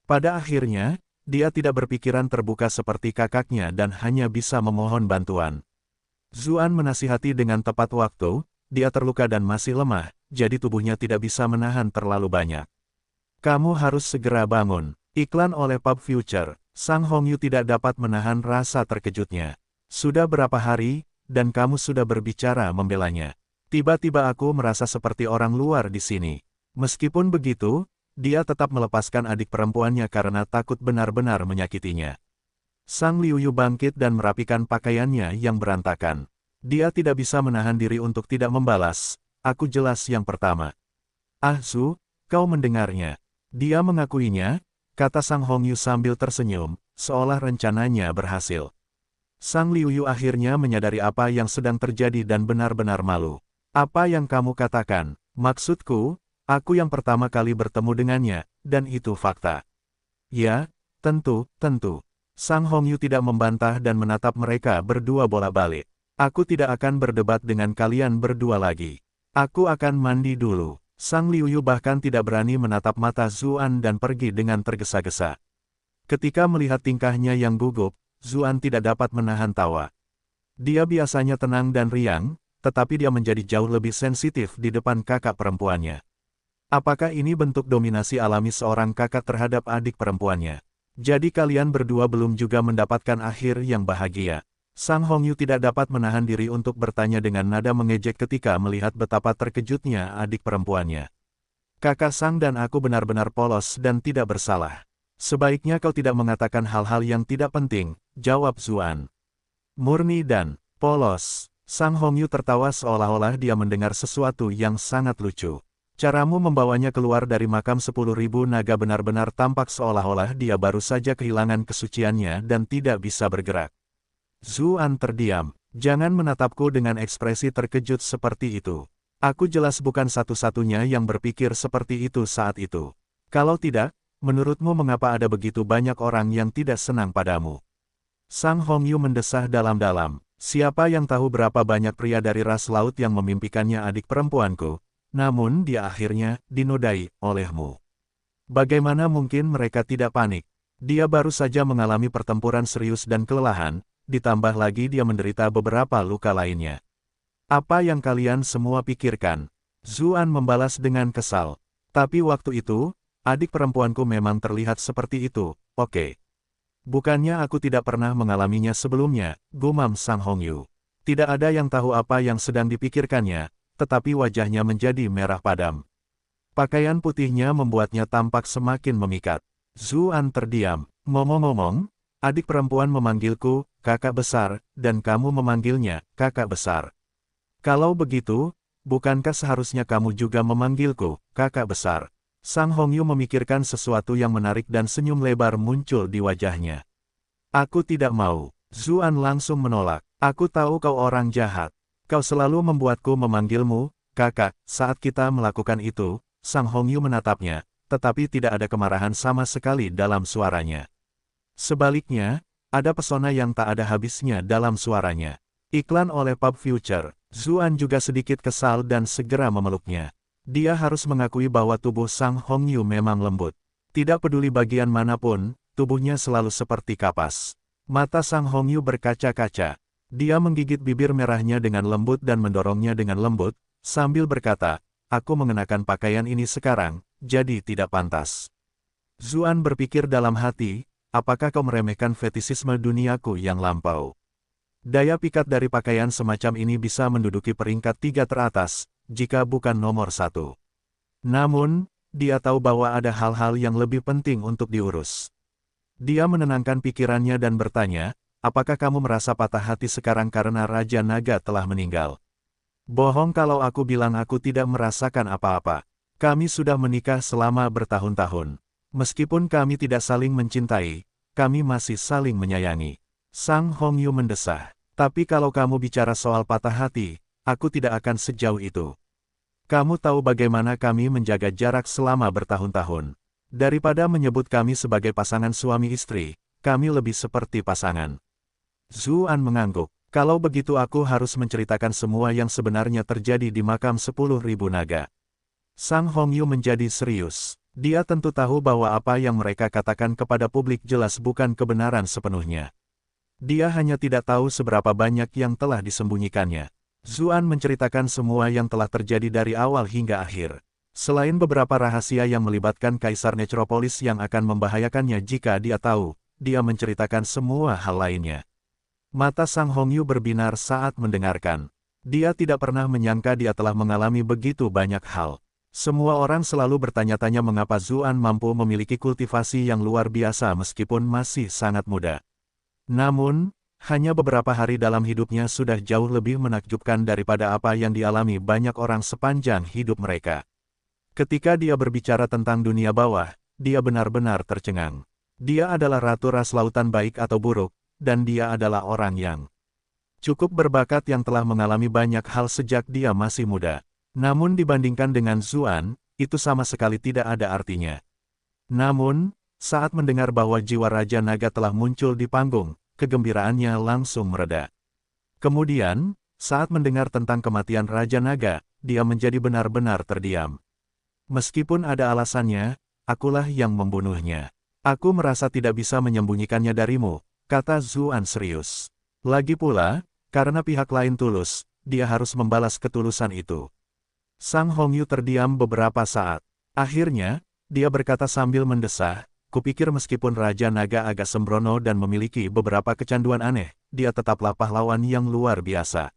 Pada akhirnya, Dia tidak berpikiran terbuka seperti kakaknya dan hanya bisa memohon bantuan. Zuan menasihati dengan tepat waktu, dia terluka dan masih lemah, jadi tubuhnya tidak bisa menahan terlalu banyak. Kamu harus segera bangun. Iklan oleh Pub Future, Sang Hongyu tidak dapat menahan rasa terkejutnya. Sudah berapa hari, dan kamu sudah berbicara membelanya. Tiba-tiba aku merasa seperti orang luar di sini. Meskipun begitu, dia tetap melepaskan adik perempuannya karena takut benar-benar menyakitinya. Sang Liuyu bangkit dan merapikan pakaiannya yang berantakan. Dia tidak bisa menahan diri untuk tidak membalas, aku jelas yang pertama. Ah Zu, kau mendengarnya. Dia mengakuinya, kata Sang Hongyu sambil tersenyum, seolah rencananya berhasil. Sang Liuyu akhirnya menyadari apa yang sedang terjadi dan benar-benar malu. Apa yang kamu katakan? Maksudku, aku yang pertama kali bertemu dengannya, dan itu fakta. Ya, tentu. Sang Hongyu tidak membantah dan menatap mereka berdua bolak-balik. Aku tidak akan berdebat dengan kalian berdua lagi. Aku akan mandi dulu. Sang Liuyu bahkan tidak berani menatap mata Zuan dan pergi dengan tergesa-gesa. Ketika melihat tingkahnya yang gugup, Zuan tidak dapat menahan tawa. Dia biasanya tenang dan riang, tetapi dia menjadi jauh lebih sensitif di depan kakak perempuannya. Apakah ini bentuk dominasi alami seorang kakak terhadap adik perempuannya? Jadi kalian berdua belum juga mendapatkan akhir yang bahagia. Sang Hongyu tidak dapat menahan diri untuk bertanya dengan nada mengejek ketika melihat betapa terkejutnya adik perempuannya. Kakak Sang dan aku benar-benar polos dan tidak bersalah. Sebaiknya kau tidak mengatakan hal-hal yang tidak penting, jawab Zuan. Murni dan polos. Sang Hongyu tertawa seolah-olah dia mendengar sesuatu yang sangat lucu. Caramu membawanya keluar dari makam 10.000 naga benar-benar tampak seolah-olah dia baru saja kehilangan kesuciannya dan tidak bisa bergerak. Zuan terdiam. Jangan menatapku dengan ekspresi terkejut seperti itu. Aku jelas bukan satu-satunya yang berpikir seperti itu saat itu. Kalau tidak, menurutmu mengapa ada begitu banyak orang yang tidak senang padamu? Sang Hongyu mendesah dalam-dalam. Siapa yang tahu berapa banyak pria dari ras laut yang memimpikannya adik perempuanku, namun dia akhirnya dinodai olehmu. Bagaimana mungkin mereka tidak panik? Dia baru saja mengalami pertempuran serius dan kelelahan, ditambah lagi dia menderita beberapa luka lainnya. Apa yang kalian semua pikirkan? Zuan membalas dengan kesal. Tapi waktu itu, adik perempuanku memang terlihat seperti itu, oke. Bukannya aku tidak pernah mengalaminya sebelumnya, gumam Sang Hongyu. Tidak ada yang tahu apa yang sedang dipikirkannya, tetapi wajahnya menjadi merah padam. Pakaian putihnya membuatnya tampak semakin memikat. Zuan terdiam. Ngomong-ngomong, adik perempuan memanggilku, kakak besar, dan kamu memanggilnya, kakak besar. Kalau begitu, bukankah seharusnya kamu juga memanggilku, kakak besar? Sang Hongyu memikirkan sesuatu yang menarik dan senyum lebar muncul di wajahnya. Aku tidak mau. Zuan langsung menolak. Aku tahu kau orang jahat. Kau selalu membuatku memanggilmu, kakak. Saat kita melakukan itu, Sang Hongyu menatapnya, tetapi tidak ada kemarahan sama sekali dalam suaranya. Sebaliknya, ada pesona yang tak ada habisnya dalam suaranya. Iklan oleh Pub Future. Zuan juga sedikit kesal dan segera memeluknya. Dia harus mengakui bahwa tubuh Sang Hongyu memang lembut. Tidak peduli bagian manapun, tubuhnya selalu seperti kapas. Mata Sang Hongyu berkaca-kaca. Dia menggigit bibir merahnya dengan lembut dan mendorongnya dengan lembut, sambil berkata, aku mengenakan pakaian ini sekarang, jadi tidak pantas. Zuan berpikir dalam hati, apakah kau meremehkan fetisisme duniaku yang lampau? Daya pikat dari pakaian semacam ini bisa menduduki peringkat 3 teratas, jika bukan nomor 1. Namun, dia tahu bahwa ada hal-hal yang lebih penting untuk diurus. Dia menenangkan pikirannya dan bertanya, apakah kamu merasa patah hati sekarang karena Raja Naga telah meninggal? Bohong kalau aku bilang aku tidak merasakan apa-apa. Kami sudah menikah selama bertahun-tahun. Meskipun kami tidak saling mencintai, kami masih saling menyayangi. Sang Hongyu mendesah. Tapi kalau kamu bicara soal patah hati, aku tidak akan sejauh itu. Kamu tahu bagaimana kami menjaga jarak selama bertahun-tahun. Daripada menyebut kami sebagai pasangan suami istri, kami lebih seperti pasangan. Zuan mengangguk. Kalau begitu aku harus menceritakan semua yang sebenarnya terjadi di makam 10.000 naga. Sang Hongyu menjadi serius. Dia tentu tahu bahwa apa yang mereka katakan kepada publik jelas bukan kebenaran sepenuhnya. Dia hanya tidak tahu seberapa banyak yang telah disembunyikannya. Zuan menceritakan semua yang telah terjadi dari awal hingga akhir. Selain beberapa rahasia yang melibatkan Kaisar Necropolis yang akan membahayakannya jika dia tahu, dia menceritakan semua hal lainnya. Mata Sang Hongyu berbinar saat mendengarkan. Dia tidak pernah menyangka dia telah mengalami begitu banyak hal. Semua orang selalu bertanya-tanya mengapa Zuan mampu memiliki kultivasi yang luar biasa meskipun masih sangat muda. Namun, hanya beberapa hari dalam hidupnya sudah jauh lebih menakjubkan daripada apa yang dialami banyak orang sepanjang hidup mereka. Ketika dia berbicara tentang dunia bawah, dia benar-benar tercengang. Dia adalah ratu ras lautan baik atau buruk, dan dia adalah orang yang cukup berbakat yang telah mengalami banyak hal sejak dia masih muda. Namun dibandingkan dengan Zuan, itu sama sekali tidak ada artinya. Namun, saat mendengar bahwa jiwa Raja Naga telah muncul di panggung, kegembiraannya langsung mereda. Kemudian, saat mendengar tentang kematian Raja Naga, dia menjadi benar-benar terdiam. Meskipun ada alasannya, akulah yang membunuhnya. Aku merasa tidak bisa menyembunyikannya darimu, kata Zuan serius. Lagi pula, karena pihak lain tulus, dia harus membalas ketulusan itu. Sang Hongyu terdiam beberapa saat. Akhirnya, dia berkata sambil mendesah, kupikir meskipun Raja Naga agak sembrono dan memiliki beberapa kecanduan aneh, dia tetaplah pahlawan yang luar biasa.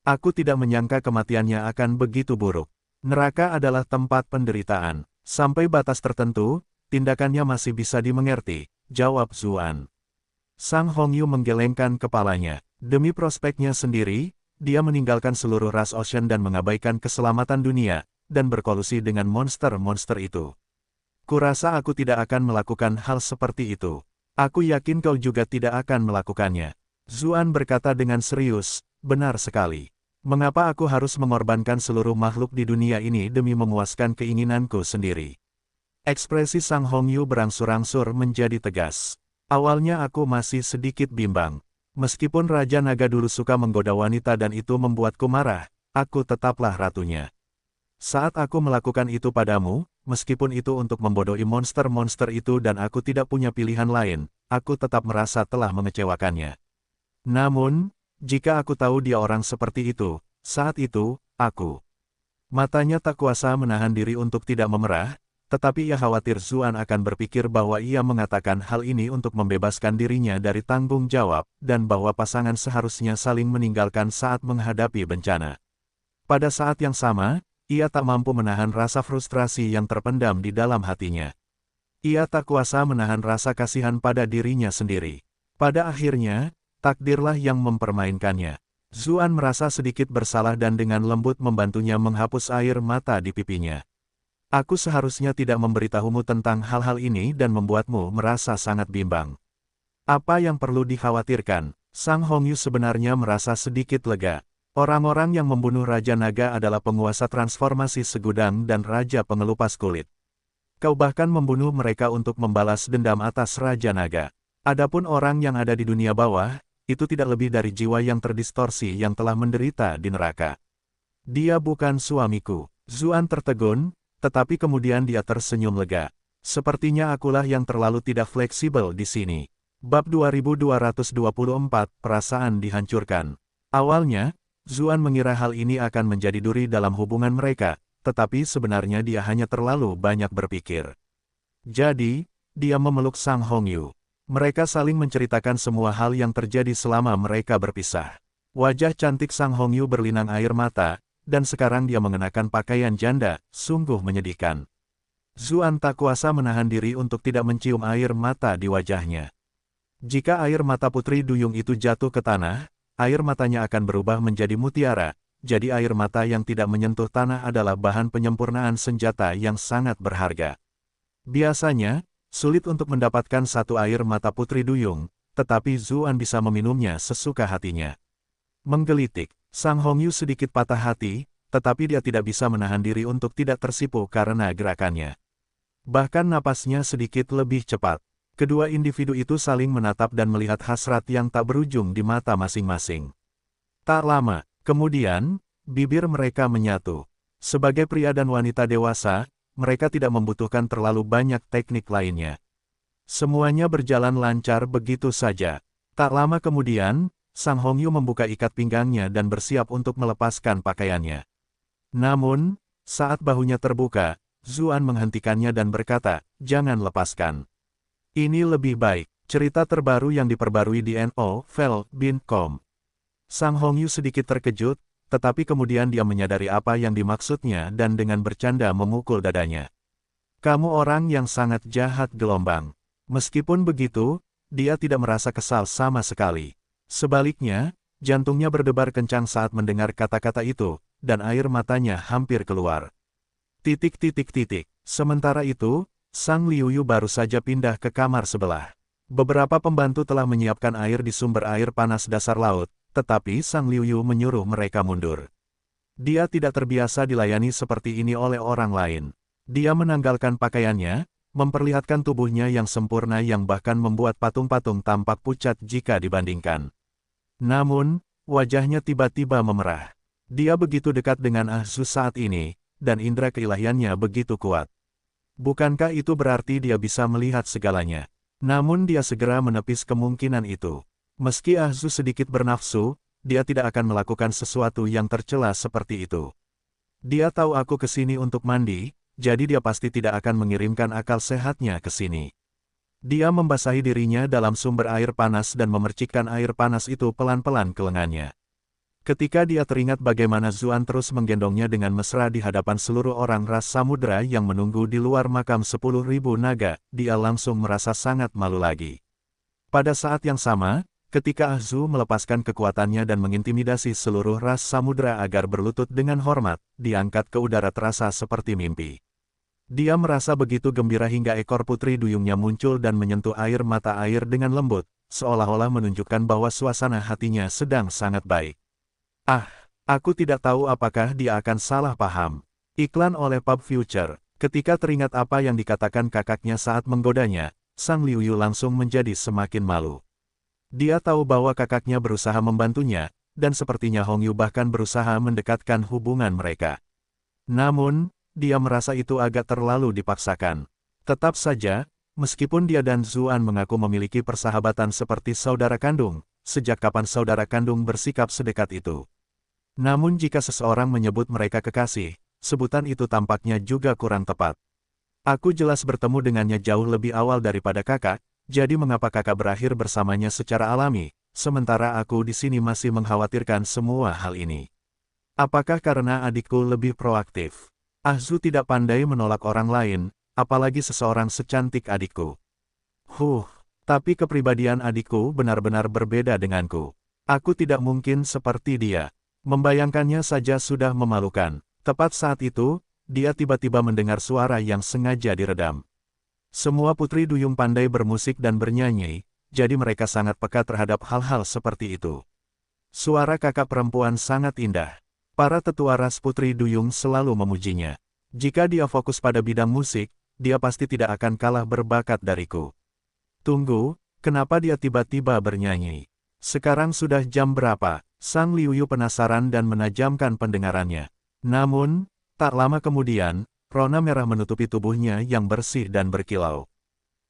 Aku tidak menyangka kematiannya akan begitu buruk. Neraka adalah tempat penderitaan. Sampai batas tertentu, tindakannya masih bisa dimengerti, jawab Zuan. Sang Hongyu menggelengkan kepalanya. Demi prospeknya sendiri, dia meninggalkan seluruh ras Ocean dan mengabaikan keselamatan dunia, dan berkolusi dengan monster-monster itu. Kurasa aku tidak akan melakukan hal seperti itu. Aku yakin kau juga tidak akan melakukannya. Zuan berkata dengan serius, benar sekali. Mengapa aku harus mengorbankan seluruh makhluk di dunia ini demi memuaskan keinginanku sendiri? Ekspresi Sang Hongyu berangsur-angsur menjadi tegas. Awalnya aku masih sedikit bimbang. Meskipun Raja Naga dulu suka menggoda wanita dan itu membuatku marah, aku tetaplah ratunya. Saat aku melakukan itu padamu, meskipun itu untuk membodohi monster-monster itu dan aku tidak punya pilihan lain, aku tetap merasa telah mengecewakannya. Namun, jika aku tahu dia orang seperti itu, saat itu, aku. Matanya tak kuasa menahan diri untuk tidak memerah, tetapi ia khawatir Zuan akan berpikir bahwa ia mengatakan hal ini untuk membebaskan dirinya dari tanggung jawab, dan bahwa pasangan seharusnya saling meninggalkan saat menghadapi bencana. Pada saat yang sama, ia tak mampu menahan rasa frustrasi yang terpendam di dalam hatinya. Ia tak kuasa menahan rasa kasihan pada dirinya sendiri. Pada akhirnya, takdirlah yang mempermainkannya. Zuan merasa sedikit bersalah dan dengan lembut membantunya menghapus air mata di pipinya. Aku seharusnya tidak memberitahumu tentang hal-hal ini dan membuatmu merasa sangat bimbang. Apa yang perlu dikhawatirkan? Sang Hongyu sebenarnya merasa sedikit lega. Orang-orang yang membunuh Raja Naga adalah penguasa transformasi segudang dan Raja Pengelupas Kulit. Kau bahkan membunuh mereka untuk membalas dendam atas Raja Naga. Adapun orang yang ada di dunia bawah, itu tidak lebih dari jiwa yang terdistorsi yang telah menderita di neraka. Dia bukan suamiku. Zuan tertegun, tetapi kemudian dia tersenyum lega. Sepertinya akulah yang terlalu tidak fleksibel di sini. Bab 2224, Perasaan Dihancurkan. Awalnya, Zuan mengira hal ini akan menjadi duri dalam hubungan mereka, tetapi sebenarnya dia hanya terlalu banyak berpikir. Jadi, dia memeluk Sang Hongyu. Mereka saling menceritakan semua hal yang terjadi selama mereka berpisah. Wajah cantik Sang Hongyu berlinang air mata, dan sekarang dia mengenakan pakaian janda, sungguh menyedihkan. Zuan tak kuasa menahan diri untuk tidak mencium air mata di wajahnya. Jika air mata Putri Duyung itu jatuh ke tanah, air matanya akan berubah menjadi mutiara, jadi air mata yang tidak menyentuh tanah adalah bahan penyempurnaan senjata yang sangat berharga. Biasanya, sulit untuk mendapatkan satu air mata Putri Duyung, tetapi Zuan bisa meminumnya sesuka hatinya. Menggelitik. Sang Hongyu sedikit patah hati, tetapi dia tidak bisa menahan diri untuk tidak tersipu karena gerakannya. Bahkan napasnya sedikit lebih cepat. Kedua individu itu saling menatap dan melihat hasrat yang tak berujung di mata masing-masing. Tak lama, kemudian, bibir mereka menyatu. Sebagai pria dan wanita dewasa, mereka tidak membutuhkan terlalu banyak teknik lainnya. Semuanya berjalan lancar begitu saja. Tak lama kemudian, Sang Hongyu membuka ikat pinggangnya dan bersiap untuk melepaskan pakaiannya. Namun, saat bahunya terbuka, Zuan menghentikannya dan berkata, "Jangan lepaskan. Ini lebih baik." Cerita terbaru yang diperbarui di novel.com. Sang Hongyu sedikit terkejut, tetapi kemudian dia menyadari apa yang dimaksudnya dan dengan bercanda memukul dadanya. "Kamu orang yang sangat jahat gelombang." Meskipun begitu, dia tidak merasa kesal sama sekali. Sebaliknya, jantungnya berdebar kencang saat mendengar kata-kata itu, dan air matanya hampir keluar. Sementara itu, Sang Liuyu baru saja pindah ke kamar sebelah. Beberapa pembantu telah menyiapkan air di sumber air panas dasar laut, tetapi Sang Liuyu menyuruh mereka mundur. Dia tidak terbiasa dilayani seperti ini oleh orang lain. Dia menanggalkan pakaiannya, memperlihatkan tubuhnya yang sempurna yang bahkan membuat patung-patung tampak pucat jika dibandingkan. Namun, wajahnya tiba-tiba memerah. Dia begitu dekat dengan Ahzu saat ini, dan indera keilahiannya begitu kuat. Bukankah itu berarti dia bisa melihat segalanya? Namun dia segera menepis kemungkinan itu. Meski Ahzu sedikit bernafsu, dia tidak akan melakukan sesuatu yang tercela seperti itu. Dia tahu aku ke sini untuk mandi, jadi dia pasti tidak akan mengirimkan akal sehatnya ke sini. Dia membasahi dirinya dalam sumber air panas dan memercikkan air panas itu pelan-pelan ke lengannya. Ketika dia teringat bagaimana Zuan terus menggendongnya dengan mesra di hadapan seluruh orang ras samudera yang menunggu di luar makam 10.000 naga, dia langsung merasa sangat malu lagi. Pada saat yang sama, ketika Ahzu melepaskan kekuatannya dan mengintimidasi seluruh ras samudera agar berlutut dengan hormat, diangkat ke udara terasa seperti mimpi. Dia merasa begitu gembira hingga ekor putri duyungnya muncul dan menyentuh air mata air dengan lembut, seolah-olah menunjukkan bahwa suasana hatinya sedang sangat baik. Aku tidak tahu apakah dia akan salah paham. Iklan oleh Pub Future. Ketika teringat apa yang dikatakan kakaknya saat menggodanya, Sang Liuyu langsung menjadi semakin malu. Dia tahu bahwa kakaknya berusaha membantunya, dan sepertinya Hongyu bahkan berusaha mendekatkan hubungan mereka. Namun, dia merasa itu agak terlalu dipaksakan. Tetap saja, meskipun dia dan Zuan mengaku memiliki persahabatan seperti saudara kandung, sejak kapan saudara kandung bersikap sedekat itu? Namun jika seseorang menyebut mereka kekasih, sebutan itu tampaknya juga kurang tepat. Aku jelas bertemu dengannya jauh lebih awal daripada kakak, jadi mengapa kakak berakhir bersamanya secara alami, sementara aku di sini masih mengkhawatirkan semua hal ini? Apakah karena adikku lebih proaktif? Ahzu tidak pandai menolak orang lain, apalagi seseorang secantik adikku. Tapi kepribadian adikku benar-benar berbeda denganku. Aku tidak mungkin seperti dia. Membayangkannya saja sudah memalukan. Tepat saat itu, dia tiba-tiba mendengar suara yang sengaja diredam. Semua putri duyung pandai bermusik dan bernyanyi, jadi mereka sangat peka terhadap hal-hal seperti itu. Suara kakak perempuan sangat indah. Para tetua ras putri duyung selalu memujinya. Jika dia fokus pada bidang musik, dia pasti tidak akan kalah berbakat dariku. Tunggu, kenapa dia tiba-tiba bernyanyi? Sekarang sudah jam berapa? Sang Liuyu penasaran dan menajamkan pendengarannya. Namun, tak lama kemudian, rona merah menutupi tubuhnya yang bersih dan berkilau.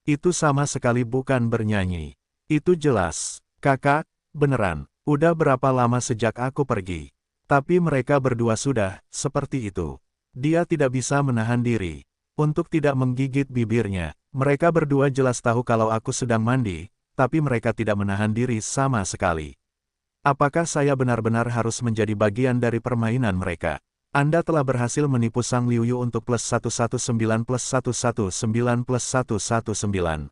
Itu sama sekali bukan bernyanyi. Itu jelas. Kakak, beneran, udah berapa lama sejak aku pergi? Tapi mereka berdua sudah, seperti itu. Dia tidak bisa menahan diri. Untuk tidak menggigit bibirnya, mereka berdua jelas tahu kalau aku sedang mandi, tapi mereka tidak menahan diri sama sekali. Apakah saya benar-benar harus menjadi bagian dari permainan mereka? Anda telah berhasil menipu Sang Liuyu untuk +119 +119 +119.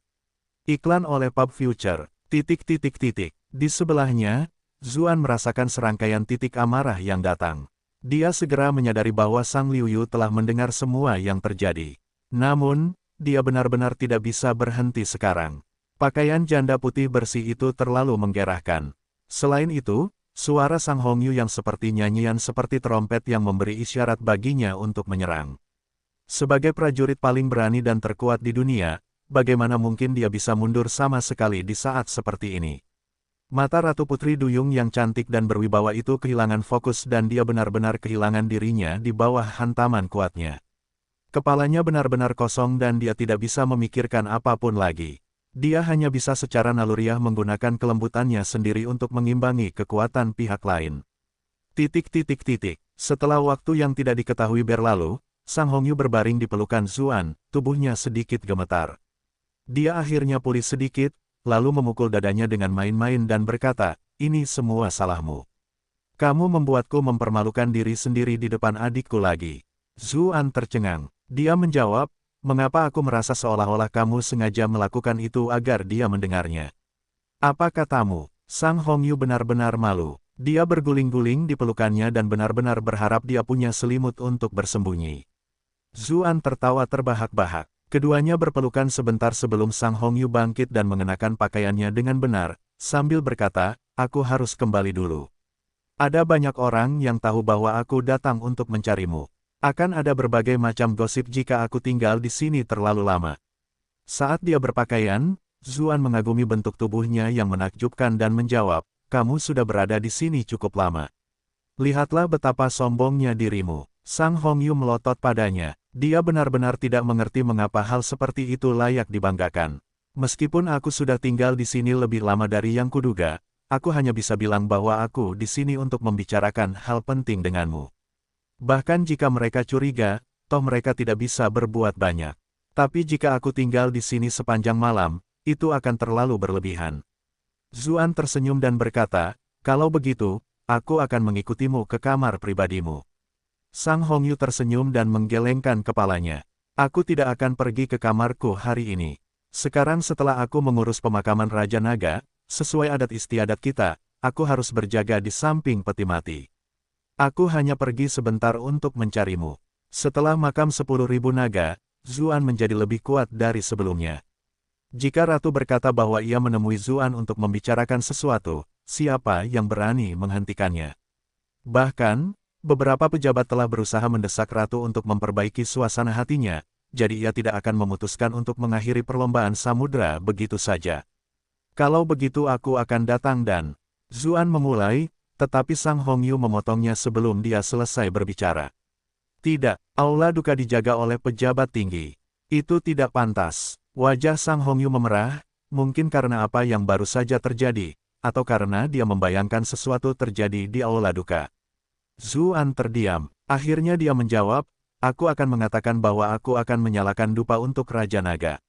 Iklan oleh Pub Future. Di sebelahnya, Zuan merasakan serangkaian titik amarah yang datang. Dia segera menyadari bahwa Sang Liuyu telah mendengar semua yang terjadi. Namun, dia benar-benar tidak bisa berhenti sekarang. Pakaian janda putih bersih itu terlalu menggerahkan. Selain itu, suara Sang Hongyu yang seperti nyanyian seperti trompet yang memberi isyarat baginya untuk menyerang. Sebagai prajurit paling berani dan terkuat di dunia, bagaimana mungkin dia bisa mundur sama sekali di saat seperti ini? Mata Ratu Putri Duyung yang cantik dan berwibawa itu kehilangan fokus dan dia benar-benar kehilangan dirinya di bawah hantaman kuatnya. Kepalanya benar-benar kosong dan dia tidak bisa memikirkan apapun lagi. Dia hanya bisa secara naluriah menggunakan kelembutannya sendiri untuk mengimbangi kekuatan pihak lain. Setelah waktu yang tidak diketahui berlalu, Sang Hongyu berbaring di pelukan Zuan, tubuhnya sedikit gemetar. Dia akhirnya pulih sedikit, lalu memukul dadanya dengan main-main dan berkata, "Ini semua salahmu. Kamu membuatku mempermalukan diri sendiri di depan adikku lagi." Zuan tercengang. Dia menjawab, "Mengapa aku merasa seolah-olah kamu sengaja melakukan itu agar dia mendengarnya? Apa katamu?" Sang Hongyu benar-benar malu. Dia berguling-guling di pelukannya dan benar-benar berharap dia punya selimut untuk bersembunyi. Zuan tertawa terbahak-bahak. Keduanya berpelukan sebentar sebelum Sang Hongyu bangkit dan mengenakan pakaiannya dengan benar, sambil berkata, "Aku harus kembali dulu. Ada banyak orang yang tahu bahwa aku datang untuk mencarimu. Akan ada berbagai macam gosip jika aku tinggal di sini terlalu lama." Saat dia berpakaian, Zuan mengagumi bentuk tubuhnya yang menakjubkan dan menjawab, "Kamu sudah berada di sini cukup lama. Lihatlah betapa sombongnya dirimu." Sang Hongyu melotot padanya. Dia benar-benar tidak mengerti mengapa hal seperti itu layak dibanggakan. "Meskipun aku sudah tinggal di sini lebih lama dari yang kuduga, aku hanya bisa bilang bahwa aku di sini untuk membicarakan hal penting denganmu. Bahkan jika mereka curiga, toh mereka tidak bisa berbuat banyak. Tapi jika aku tinggal di sini sepanjang malam, itu akan terlalu berlebihan." Zuan tersenyum dan berkata, "Kalau begitu, aku akan mengikutimu ke kamar pribadimu." Sang Hongyu tersenyum dan menggelengkan kepalanya. "Aku tidak akan pergi ke kamarku hari ini. Sekarang setelah aku mengurus pemakaman Raja Naga, sesuai adat istiadat kita, aku harus berjaga di samping peti mati. Aku hanya pergi sebentar untuk mencarimu." Setelah makam 10.000 naga, Zuan menjadi lebih kuat dari sebelumnya. Jika Ratu berkata bahwa ia menemui Zuan untuk membicarakan sesuatu, siapa yang berani menghentikannya? Bahkan, beberapa pejabat telah berusaha mendesak Ratu untuk memperbaiki suasana hatinya, jadi ia tidak akan memutuskan untuk mengakhiri perlombaan samudra begitu saja. "Kalau begitu aku akan datang dan..." Zuan memulai, tetapi Sang Hongyu memotongnya sebelum dia selesai berbicara. "Tidak, aula duka dijaga oleh pejabat tinggi. Itu tidak pantas." Wajah Sang Hongyu memerah, mungkin karena apa yang baru saja terjadi, atau karena dia membayangkan sesuatu terjadi di aula duka. Zuan terdiam. Akhirnya dia menjawab, "Aku akan mengatakan bahwa aku akan menyalakan dupa untuk Raja Naga."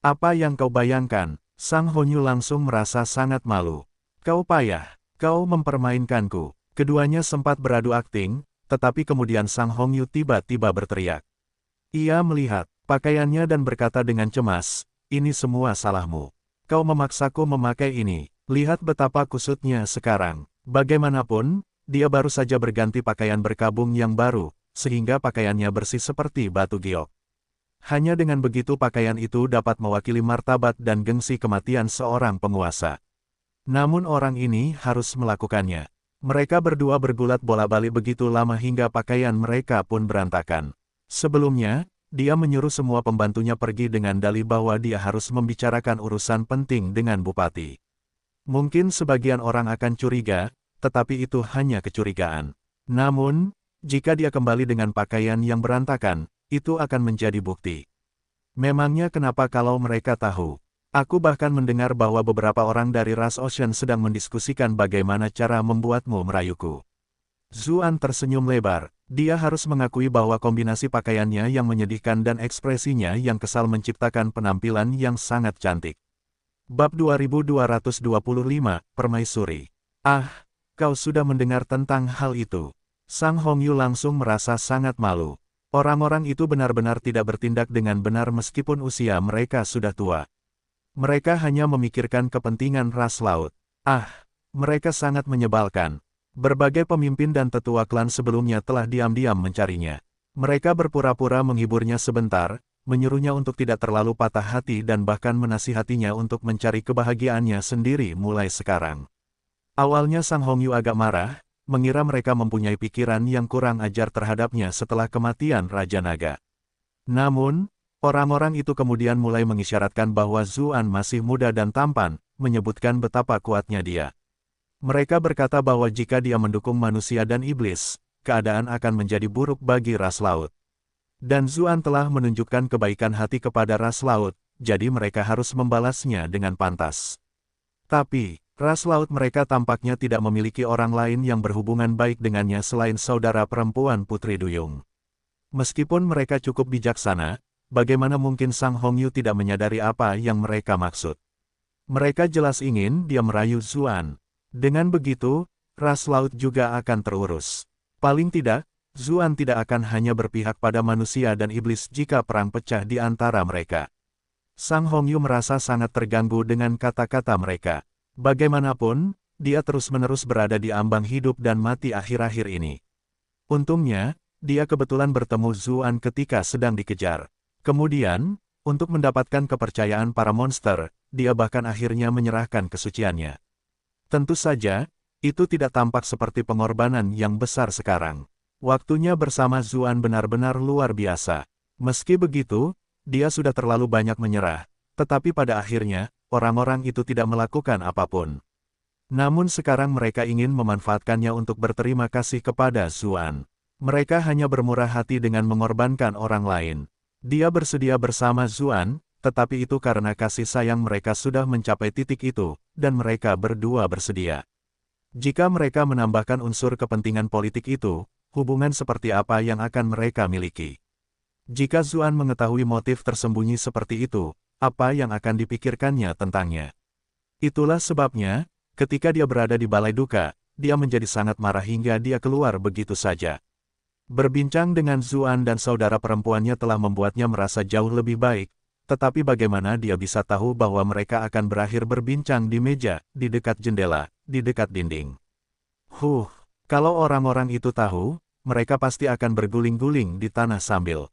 "Apa yang kau bayangkan?" Sang Hongyu langsung merasa sangat malu. "Kau payah. Kau mempermainkanku." Keduanya sempat beradu akting, tetapi kemudian Sang Hongyu tiba-tiba berteriak. Ia melihat pakaiannya dan berkata dengan cemas, "Ini semua salahmu. Kau memaksaku memakai ini. Lihat betapa kusutnya sekarang." Bagaimanapun, dia baru saja berganti pakaian berkabung yang baru, sehingga pakaiannya bersih seperti batu giok. Hanya dengan begitu pakaian itu dapat mewakili martabat dan gengsi kematian seorang penguasa. Namun orang ini harus melakukannya. Mereka berdua bergulat bola-balik begitu lama hingga pakaian mereka pun berantakan. Sebelumnya, dia menyuruh semua pembantunya pergi dengan dalih bahwa dia harus membicarakan urusan penting dengan bupati. Mungkin sebagian orang akan curiga, tetapi itu hanya kecurigaan. Namun, jika dia kembali dengan pakaian yang berantakan, itu akan menjadi bukti. Memangnya kenapa kalau mereka tahu? Aku bahkan mendengar bahwa beberapa orang dari ras Ocean sedang mendiskusikan bagaimana cara membuatmu merayuku. Zuan tersenyum lebar. Dia harus mengakui bahwa kombinasi pakaiannya yang menyedihkan dan ekspresinya yang kesal menciptakan penampilan yang sangat cantik. Bab 2225, Permaisuri. "Ah, kau sudah mendengar tentang hal itu." Sang Hongyu langsung merasa sangat malu. Orang-orang itu benar-benar tidak bertindak dengan benar meskipun usia mereka sudah tua. Mereka hanya memikirkan kepentingan ras laut. Ah, mereka sangat menyebalkan. Berbagai pemimpin dan tetua klan sebelumnya telah diam-diam mencarinya. Mereka berpura-pura menghiburnya sebentar, menyuruhnya untuk tidak terlalu patah hati dan bahkan menasihatinya untuk mencari kebahagiaannya sendiri mulai sekarang. Awalnya Sang Hongyu agak marah, mengira mereka mempunyai pikiran yang kurang ajar terhadapnya setelah kematian Raja Naga. Namun, orang-orang itu kemudian mulai mengisyaratkan bahwa Zuan masih muda dan tampan, menyebutkan betapa kuatnya dia. Mereka berkata bahwa jika dia mendukung manusia dan iblis, keadaan akan menjadi buruk bagi ras laut. Dan Zuan telah menunjukkan kebaikan hati kepada ras laut, jadi mereka harus membalasnya dengan pantas. Tapi, ras laut mereka tampaknya tidak memiliki orang lain yang berhubungan baik dengannya selain saudara perempuan Putri Duyung. Meskipun mereka cukup bijaksana, bagaimana mungkin Sang Hongyu tidak menyadari apa yang mereka maksud? Mereka jelas ingin dia merayu Zuan. Dengan begitu, ras laut juga akan terurus. Paling tidak, Zuan tidak akan hanya berpihak pada manusia dan iblis jika perang pecah di antara mereka. Sang Hongyu merasa sangat terganggu dengan kata-kata mereka. Bagaimanapun, dia terus-menerus berada di ambang hidup dan mati akhir-akhir ini. Untungnya, dia kebetulan bertemu Zuan ketika sedang dikejar. Kemudian, untuk mendapatkan kepercayaan para monster, dia bahkan akhirnya menyerahkan kesuciannya. Tentu saja, itu tidak tampak seperti pengorbanan yang besar sekarang. Waktunya bersama Zuan benar-benar luar biasa. Meski begitu, dia sudah terlalu banyak menyerah, tetapi pada akhirnya, orang-orang itu tidak melakukan apapun. Namun sekarang mereka ingin memanfaatkannya untuk berterima kasih kepada Zuan. Mereka hanya bermurah hati dengan mengorbankan orang lain. Dia bersedia bersama Zuan, tetapi itu karena kasih sayang mereka sudah mencapai titik itu, dan mereka berdua bersedia. Jika mereka menambahkan unsur kepentingan politik itu, hubungan seperti apa yang akan mereka miliki? Jika Zuan mengetahui motif tersembunyi seperti itu, apa yang akan dipikirkannya tentangnya? Itulah sebabnya, ketika dia berada di balai duka, dia menjadi sangat marah hingga dia keluar begitu saja. Berbincang dengan Zuan dan saudara perempuannya telah membuatnya merasa jauh lebih baik, tetapi bagaimana dia bisa tahu bahwa mereka akan berakhir berbincang di meja, di dekat jendela, di dekat dinding? Kalau orang-orang itu tahu, mereka pasti akan berguling-guling di tanah sambil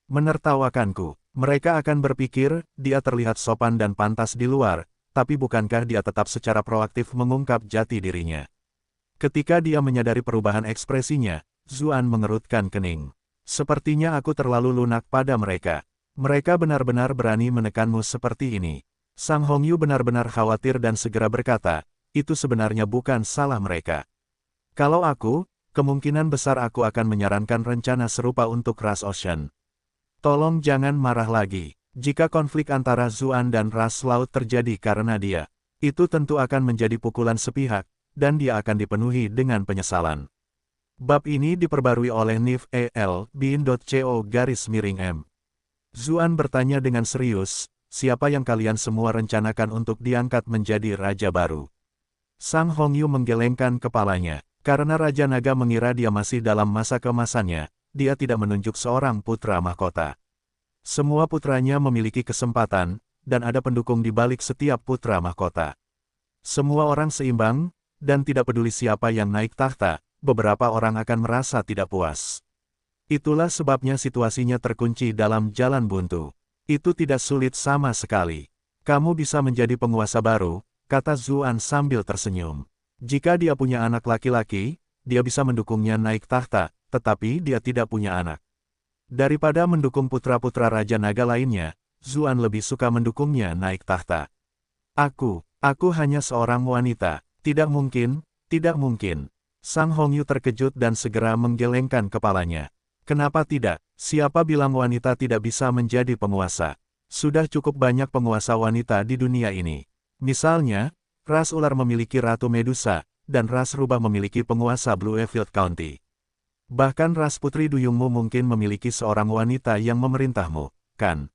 menertawakanku. Mereka akan berpikir, dia terlihat sopan dan pantas di luar, tapi bukankah dia tetap secara proaktif mengungkap jati dirinya? Ketika dia menyadari perubahan ekspresinya, Zuan mengerutkan kening. Sepertinya aku terlalu lunak pada mereka. Mereka benar-benar berani menekanmu seperti ini. Sang Hongyu benar-benar khawatir dan segera berkata, itu sebenarnya bukan salah mereka. Kalau aku, kemungkinan besar aku akan menyarankan rencana serupa untuk ras Ocean. Tolong jangan marah lagi. Jika konflik antara Zuan dan ras laut terjadi karena dia, itu tentu akan menjadi pukulan sepihak, dan dia akan dipenuhi dengan penyesalan. Bab ini diperbarui oleh nif.el.bin.co_m. Zuan bertanya dengan serius, siapa yang kalian semua rencanakan untuk diangkat menjadi raja baru? Sang Hongyu menggelengkan kepalanya. Karena Raja Naga mengira dia masih dalam masa keemasannya, dia tidak menunjuk seorang putra mahkota. Semua putranya memiliki kesempatan, dan ada pendukung di balik setiap putra mahkota. Semua orang seimbang, dan tidak peduli siapa yang naik tahta, beberapa orang akan merasa tidak puas. Itulah sebabnya situasinya terkunci dalam jalan buntu. Itu tidak sulit sama sekali. Kamu bisa menjadi penguasa baru, kata Zuan sambil tersenyum. Jika dia punya anak laki-laki, dia bisa mendukungnya naik tahta, tetapi dia tidak punya anak. Daripada mendukung putra-putra Raja Naga lainnya, Zuan lebih suka mendukungnya naik tahta. Aku hanya seorang wanita. Tidak mungkin, tidak mungkin. Sang Hongyu terkejut dan segera menggelengkan kepalanya. Kenapa tidak? Siapa bilang wanita tidak bisa menjadi penguasa? Sudah cukup banyak penguasa wanita di dunia ini. Misalnya, ras ular memiliki Ratu Medusa, dan ras rubah memiliki penguasa Bluefield County. Bahkan ras Putri Duyungmu mungkin memiliki seorang wanita yang memerintahmu, kan?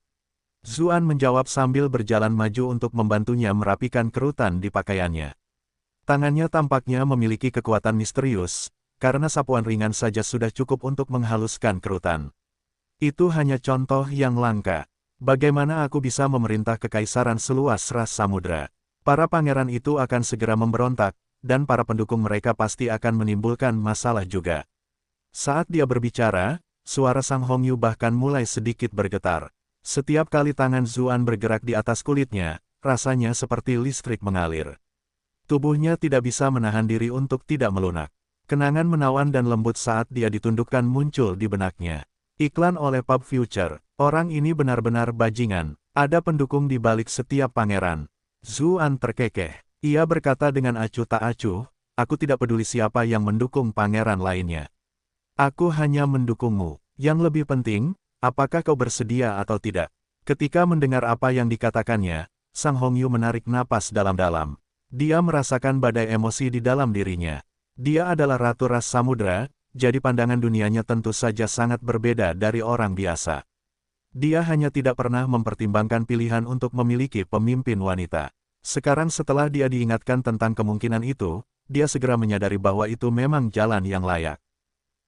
Zuan menjawab sambil berjalan maju untuk membantunya merapikan kerutan di pakaiannya. Tangannya tampaknya memiliki kekuatan misterius, karena sapuan ringan saja sudah cukup untuk menghaluskan kerutan. Itu hanya contoh yang langka. Bagaimana aku bisa memerintah kekaisaran seluas ras samudra? Para pangeran itu akan segera memberontak, dan para pendukung mereka pasti akan menimbulkan masalah juga. Saat dia berbicara, suara Sang Hongyu bahkan mulai sedikit bergetar. Setiap kali tangan Zuan bergerak di atas kulitnya, rasanya seperti listrik mengalir. Tubuhnya tidak bisa menahan diri untuk tidak melunak. Kenangan menawan dan lembut saat dia ditundukkan muncul di benaknya. Iklan oleh Pub Future. Orang ini benar-benar bajingan. Ada pendukung di balik setiap pangeran. Zuan terkekeh. Ia berkata dengan acuh tak acuh, aku tidak peduli siapa yang mendukung pangeran lainnya. Aku hanya mendukungmu. Yang lebih penting, apakah kau bersedia atau tidak? Ketika mendengar apa yang dikatakannya, Sang Hongyu menarik napas dalam-dalam. Dia merasakan badai emosi di dalam dirinya. Dia adalah Ratu Ras Samudra, jadi pandangan dunianya tentu saja sangat berbeda dari orang biasa. Dia hanya tidak pernah mempertimbangkan pilihan untuk memiliki pemimpin wanita. Sekarang setelah dia diingatkan tentang kemungkinan itu, dia segera menyadari bahwa itu memang jalan yang layak.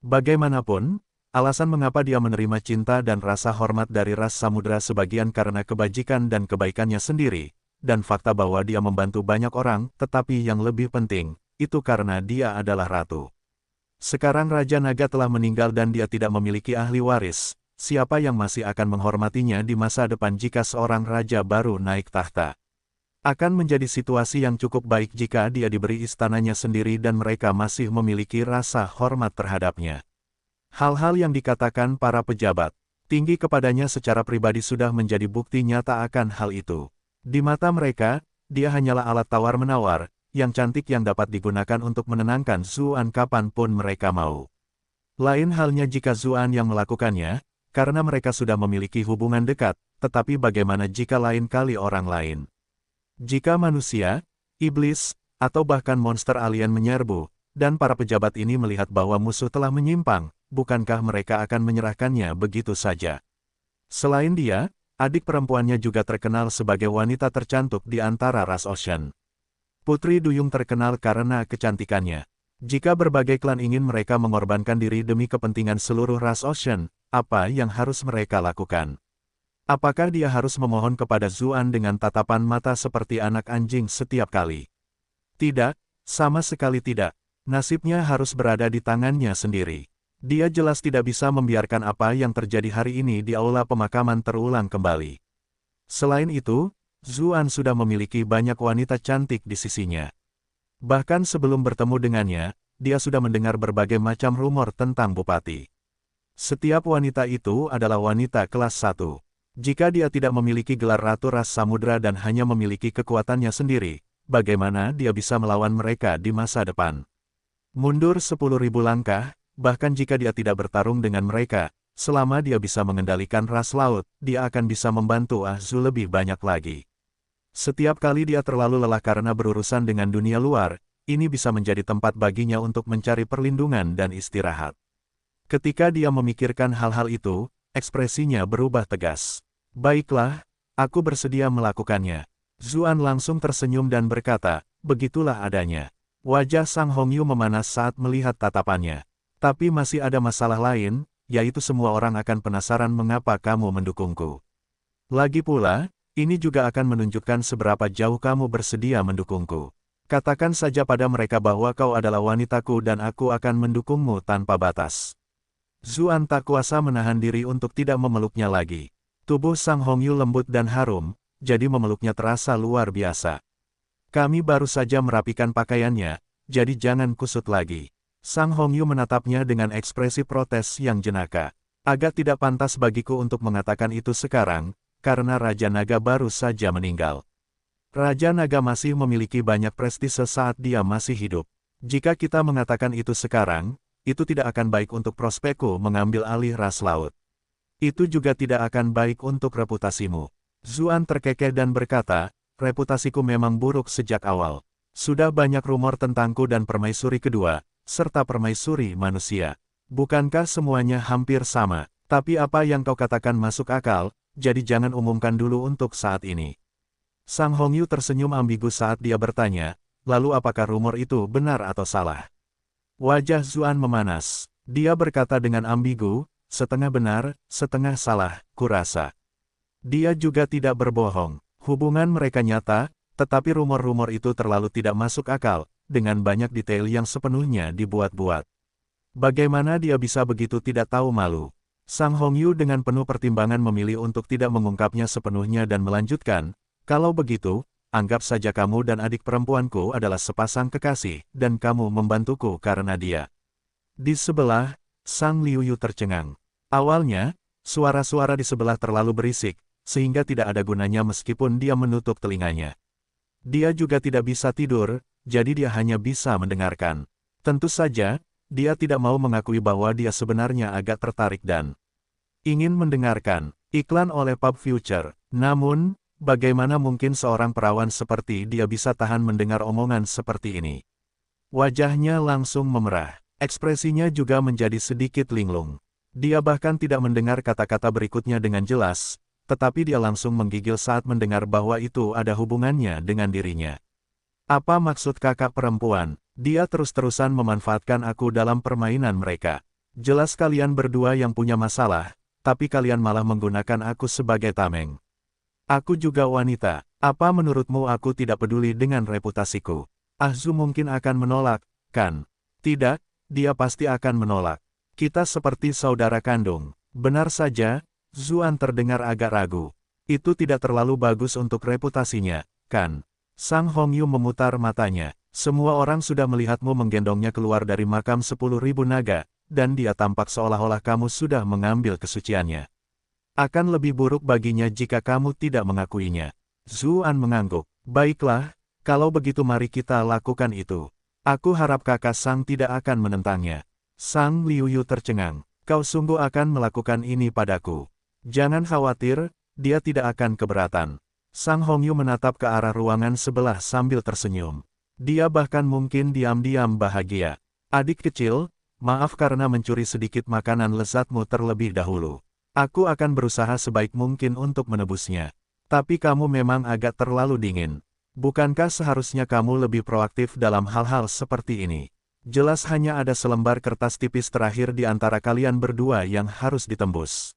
Bagaimanapun, alasan mengapa dia menerima cinta dan rasa hormat dari ras samudra sebagian karena kebajikan dan kebaikannya sendiri, dan fakta bahwa dia membantu banyak orang, tetapi yang lebih penting, itu karena dia adalah ratu. Sekarang Raja Naga telah meninggal dan dia tidak memiliki ahli waris, siapa yang masih akan menghormatinya di masa depan jika seorang raja baru naik tahta? Akan menjadi situasi yang cukup baik jika dia diberi istananya sendiri dan mereka masih memiliki rasa hormat terhadapnya. Hal-hal yang dikatakan para pejabat tinggi kepadanya secara pribadi sudah menjadi bukti nyata akan hal itu. Di mata mereka, dia hanyalah alat tawar-menawar, yang cantik yang dapat digunakan untuk menenangkan Zuan kapanpun mereka mau. Lain halnya jika Zuan yang melakukannya, karena mereka sudah memiliki hubungan dekat, tetapi bagaimana jika lain kali orang lain? Jika manusia, iblis, atau bahkan monster alien menyerbu, dan para pejabat ini melihat bahwa musuh telah menyimpang, bukankah mereka akan menyerahkannya begitu saja? Selain dia, adik perempuannya juga terkenal sebagai wanita tercantik di antara ras Ocean. Putri Duyung terkenal karena kecantikannya. Jika berbagai klan ingin mereka mengorbankan diri demi kepentingan seluruh ras Ocean, apa yang harus mereka lakukan? Apakah dia harus memohon kepada Zuan dengan tatapan mata seperti anak anjing setiap kali? Tidak, sama sekali tidak. Nasibnya harus berada di tangannya sendiri. Dia jelas tidak bisa membiarkan apa yang terjadi hari ini di aula pemakaman terulang kembali. Selain itu, Zuan sudah memiliki banyak wanita cantik di sisinya. Bahkan sebelum bertemu dengannya, dia sudah mendengar berbagai macam rumor tentang Bupati. Setiap wanita itu adalah wanita kelas 1. Jika dia tidak memiliki gelar Ratu Ras Samudra dan hanya memiliki kekuatannya sendiri, bagaimana dia bisa melawan mereka di masa depan? Mundur 10.000 langkah, bahkan jika dia tidak bertarung dengan mereka, selama dia bisa mengendalikan ras laut, dia akan bisa membantu Ahzu lebih banyak lagi. Setiap kali dia terlalu lelah karena berurusan dengan dunia luar, ini bisa menjadi tempat baginya untuk mencari perlindungan dan istirahat. Ketika dia memikirkan hal-hal itu, ekspresinya berubah tegas. Baiklah, aku bersedia melakukannya. Zuan langsung tersenyum dan berkata, begitulah adanya. Wajah Sang Hongyu memanas saat melihat tatapannya. Tapi masih ada masalah lain, yaitu semua orang akan penasaran mengapa kamu mendukungku. Lagi pula, ini juga akan menunjukkan seberapa jauh kamu bersedia mendukungku. Katakan saja pada mereka bahwa kau adalah wanitaku dan aku akan mendukungmu tanpa batas. Zuan tak kuasa menahan diri untuk tidak memeluknya lagi. Tubuh Sang Hongyu lembut dan harum, jadi memeluknya terasa luar biasa. Kami baru saja merapikan pakaiannya, jadi jangan kusut lagi. Sang Hongyu menatapnya dengan ekspresi protes yang jenaka. Agak tidak pantas bagiku untuk mengatakan itu sekarang, karena Raja Naga baru saja meninggal. Raja Naga masih memiliki banyak prestise saat dia masih hidup. Jika kita mengatakan itu sekarang, itu tidak akan baik untuk prospekku mengambil alih ras laut. Itu juga tidak akan baik untuk reputasimu. Zuan terkekeh dan berkata, reputasiku memang buruk sejak awal. Sudah banyak rumor tentangku dan permaisuri kedua, serta permaisuri manusia. Bukankah semuanya hampir sama? Tapi apa yang kau katakan masuk akal, jadi jangan umumkan dulu untuk saat ini. Sang Hongyu tersenyum ambigu saat dia bertanya, lalu apakah rumor itu benar atau salah? Wajah Zuan memanas. Dia berkata dengan ambigu, setengah benar, setengah salah, kurasa. Dia juga tidak berbohong. Hubungan mereka nyata, tetapi rumor-rumor itu terlalu tidak masuk akal, dengan banyak detail yang sepenuhnya dibuat-buat. Bagaimana dia bisa begitu tidak tahu malu? Sang Hongyu dengan penuh pertimbangan memilih untuk tidak mengungkapnya sepenuhnya dan melanjutkan, kalau begitu, anggap saja kamu dan adik perempuanku adalah sepasang kekasih, dan kamu membantuku karena dia. Di sebelah, Sang Liuyu tercengang. Awalnya, suara-suara di sebelah terlalu berisik, sehingga tidak ada gunanya meskipun dia menutup telinganya. Dia juga tidak bisa tidur, jadi dia hanya bisa mendengarkan. Tentu saja, dia tidak mau mengakui bahwa dia sebenarnya agak tertarik dan Ingin mendengarkan iklan oleh Pub Future. Namun, bagaimana mungkin seorang perawan seperti dia bisa tahan mendengar omongan seperti ini? Wajahnya langsung memerah. Ekspresinya juga menjadi sedikit linglung. Dia bahkan tidak mendengar kata-kata berikutnya dengan jelas, tetapi dia langsung menggigil saat mendengar bahwa itu ada hubungannya dengan dirinya. Apa maksud kakak perempuan? Dia terus-terusan memanfaatkan aku dalam permainan mereka. Jelas kalian berdua yang punya masalah, tapi kalian malah menggunakan aku sebagai tameng. Aku juga wanita. Apa menurutmu aku tidak peduli dengan reputasiku? Ahzu mungkin akan menolak, kan? Tidak, dia pasti akan menolak. Kita seperti saudara kandung. Benar saja, Zuan terdengar agak ragu. Itu tidak terlalu bagus untuk reputasinya, kan? Sang Hongyu memutar matanya. Semua orang sudah melihatmu menggendongnya keluar dari makam 10.000 naga, dan dia tampak seolah-olah kamu sudah mengambil kesuciannya. Akan lebih buruk baginya jika kamu tidak mengakuinya. Zuan mengangguk. Baiklah, kalau begitu mari kita lakukan itu. Aku harap kakak Sang tidak akan menentangnya. Sang Liuyu tercengang. Kau sungguh akan melakukan ini padaku. Jangan khawatir, dia tidak akan keberatan. Sang Hongyu menatap ke arah ruangan sebelah sambil tersenyum. Dia bahkan mungkin diam-diam bahagia. Adik kecil, maaf karena mencuri sedikit makanan lezatmu terlebih dahulu. Aku akan berusaha sebaik mungkin untuk menebusnya. Tapi kamu memang agak terlalu dingin. Bukankah seharusnya kamu lebih proaktif dalam hal-hal seperti ini? Jelas hanya ada selembar kertas tipis terakhir di antara kalian berdua yang harus ditembus.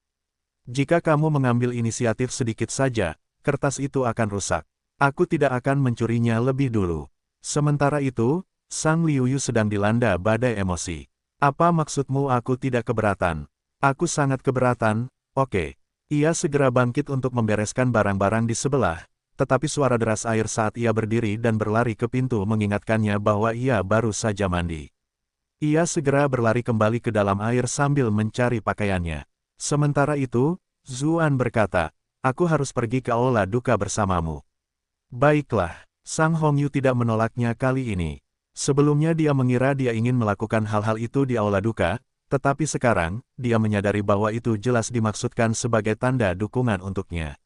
Jika kamu mengambil inisiatif sedikit saja, kertas itu akan rusak. Aku tidak akan mencurinya lebih dulu. Sementara itu, Sang Liuyu sedang dilanda badai emosi. Apa maksudmu aku tidak keberatan? Aku sangat keberatan, oke. Ia segera bangkit untuk membereskan barang-barang di sebelah, tetapi suara deras air saat ia berdiri dan berlari ke pintu mengingatkannya bahwa ia baru saja mandi. Ia segera berlari kembali ke dalam air sambil mencari pakaiannya. Sementara itu, Zuan berkata, aku harus pergi ke aula duka bersamamu. Baiklah, Sang Hongyu tidak menolaknya kali ini. Sebelumnya dia mengira dia ingin melakukan hal-hal itu di aula duka, tetapi sekarang, dia menyadari bahwa itu jelas dimaksudkan sebagai tanda dukungan untuknya.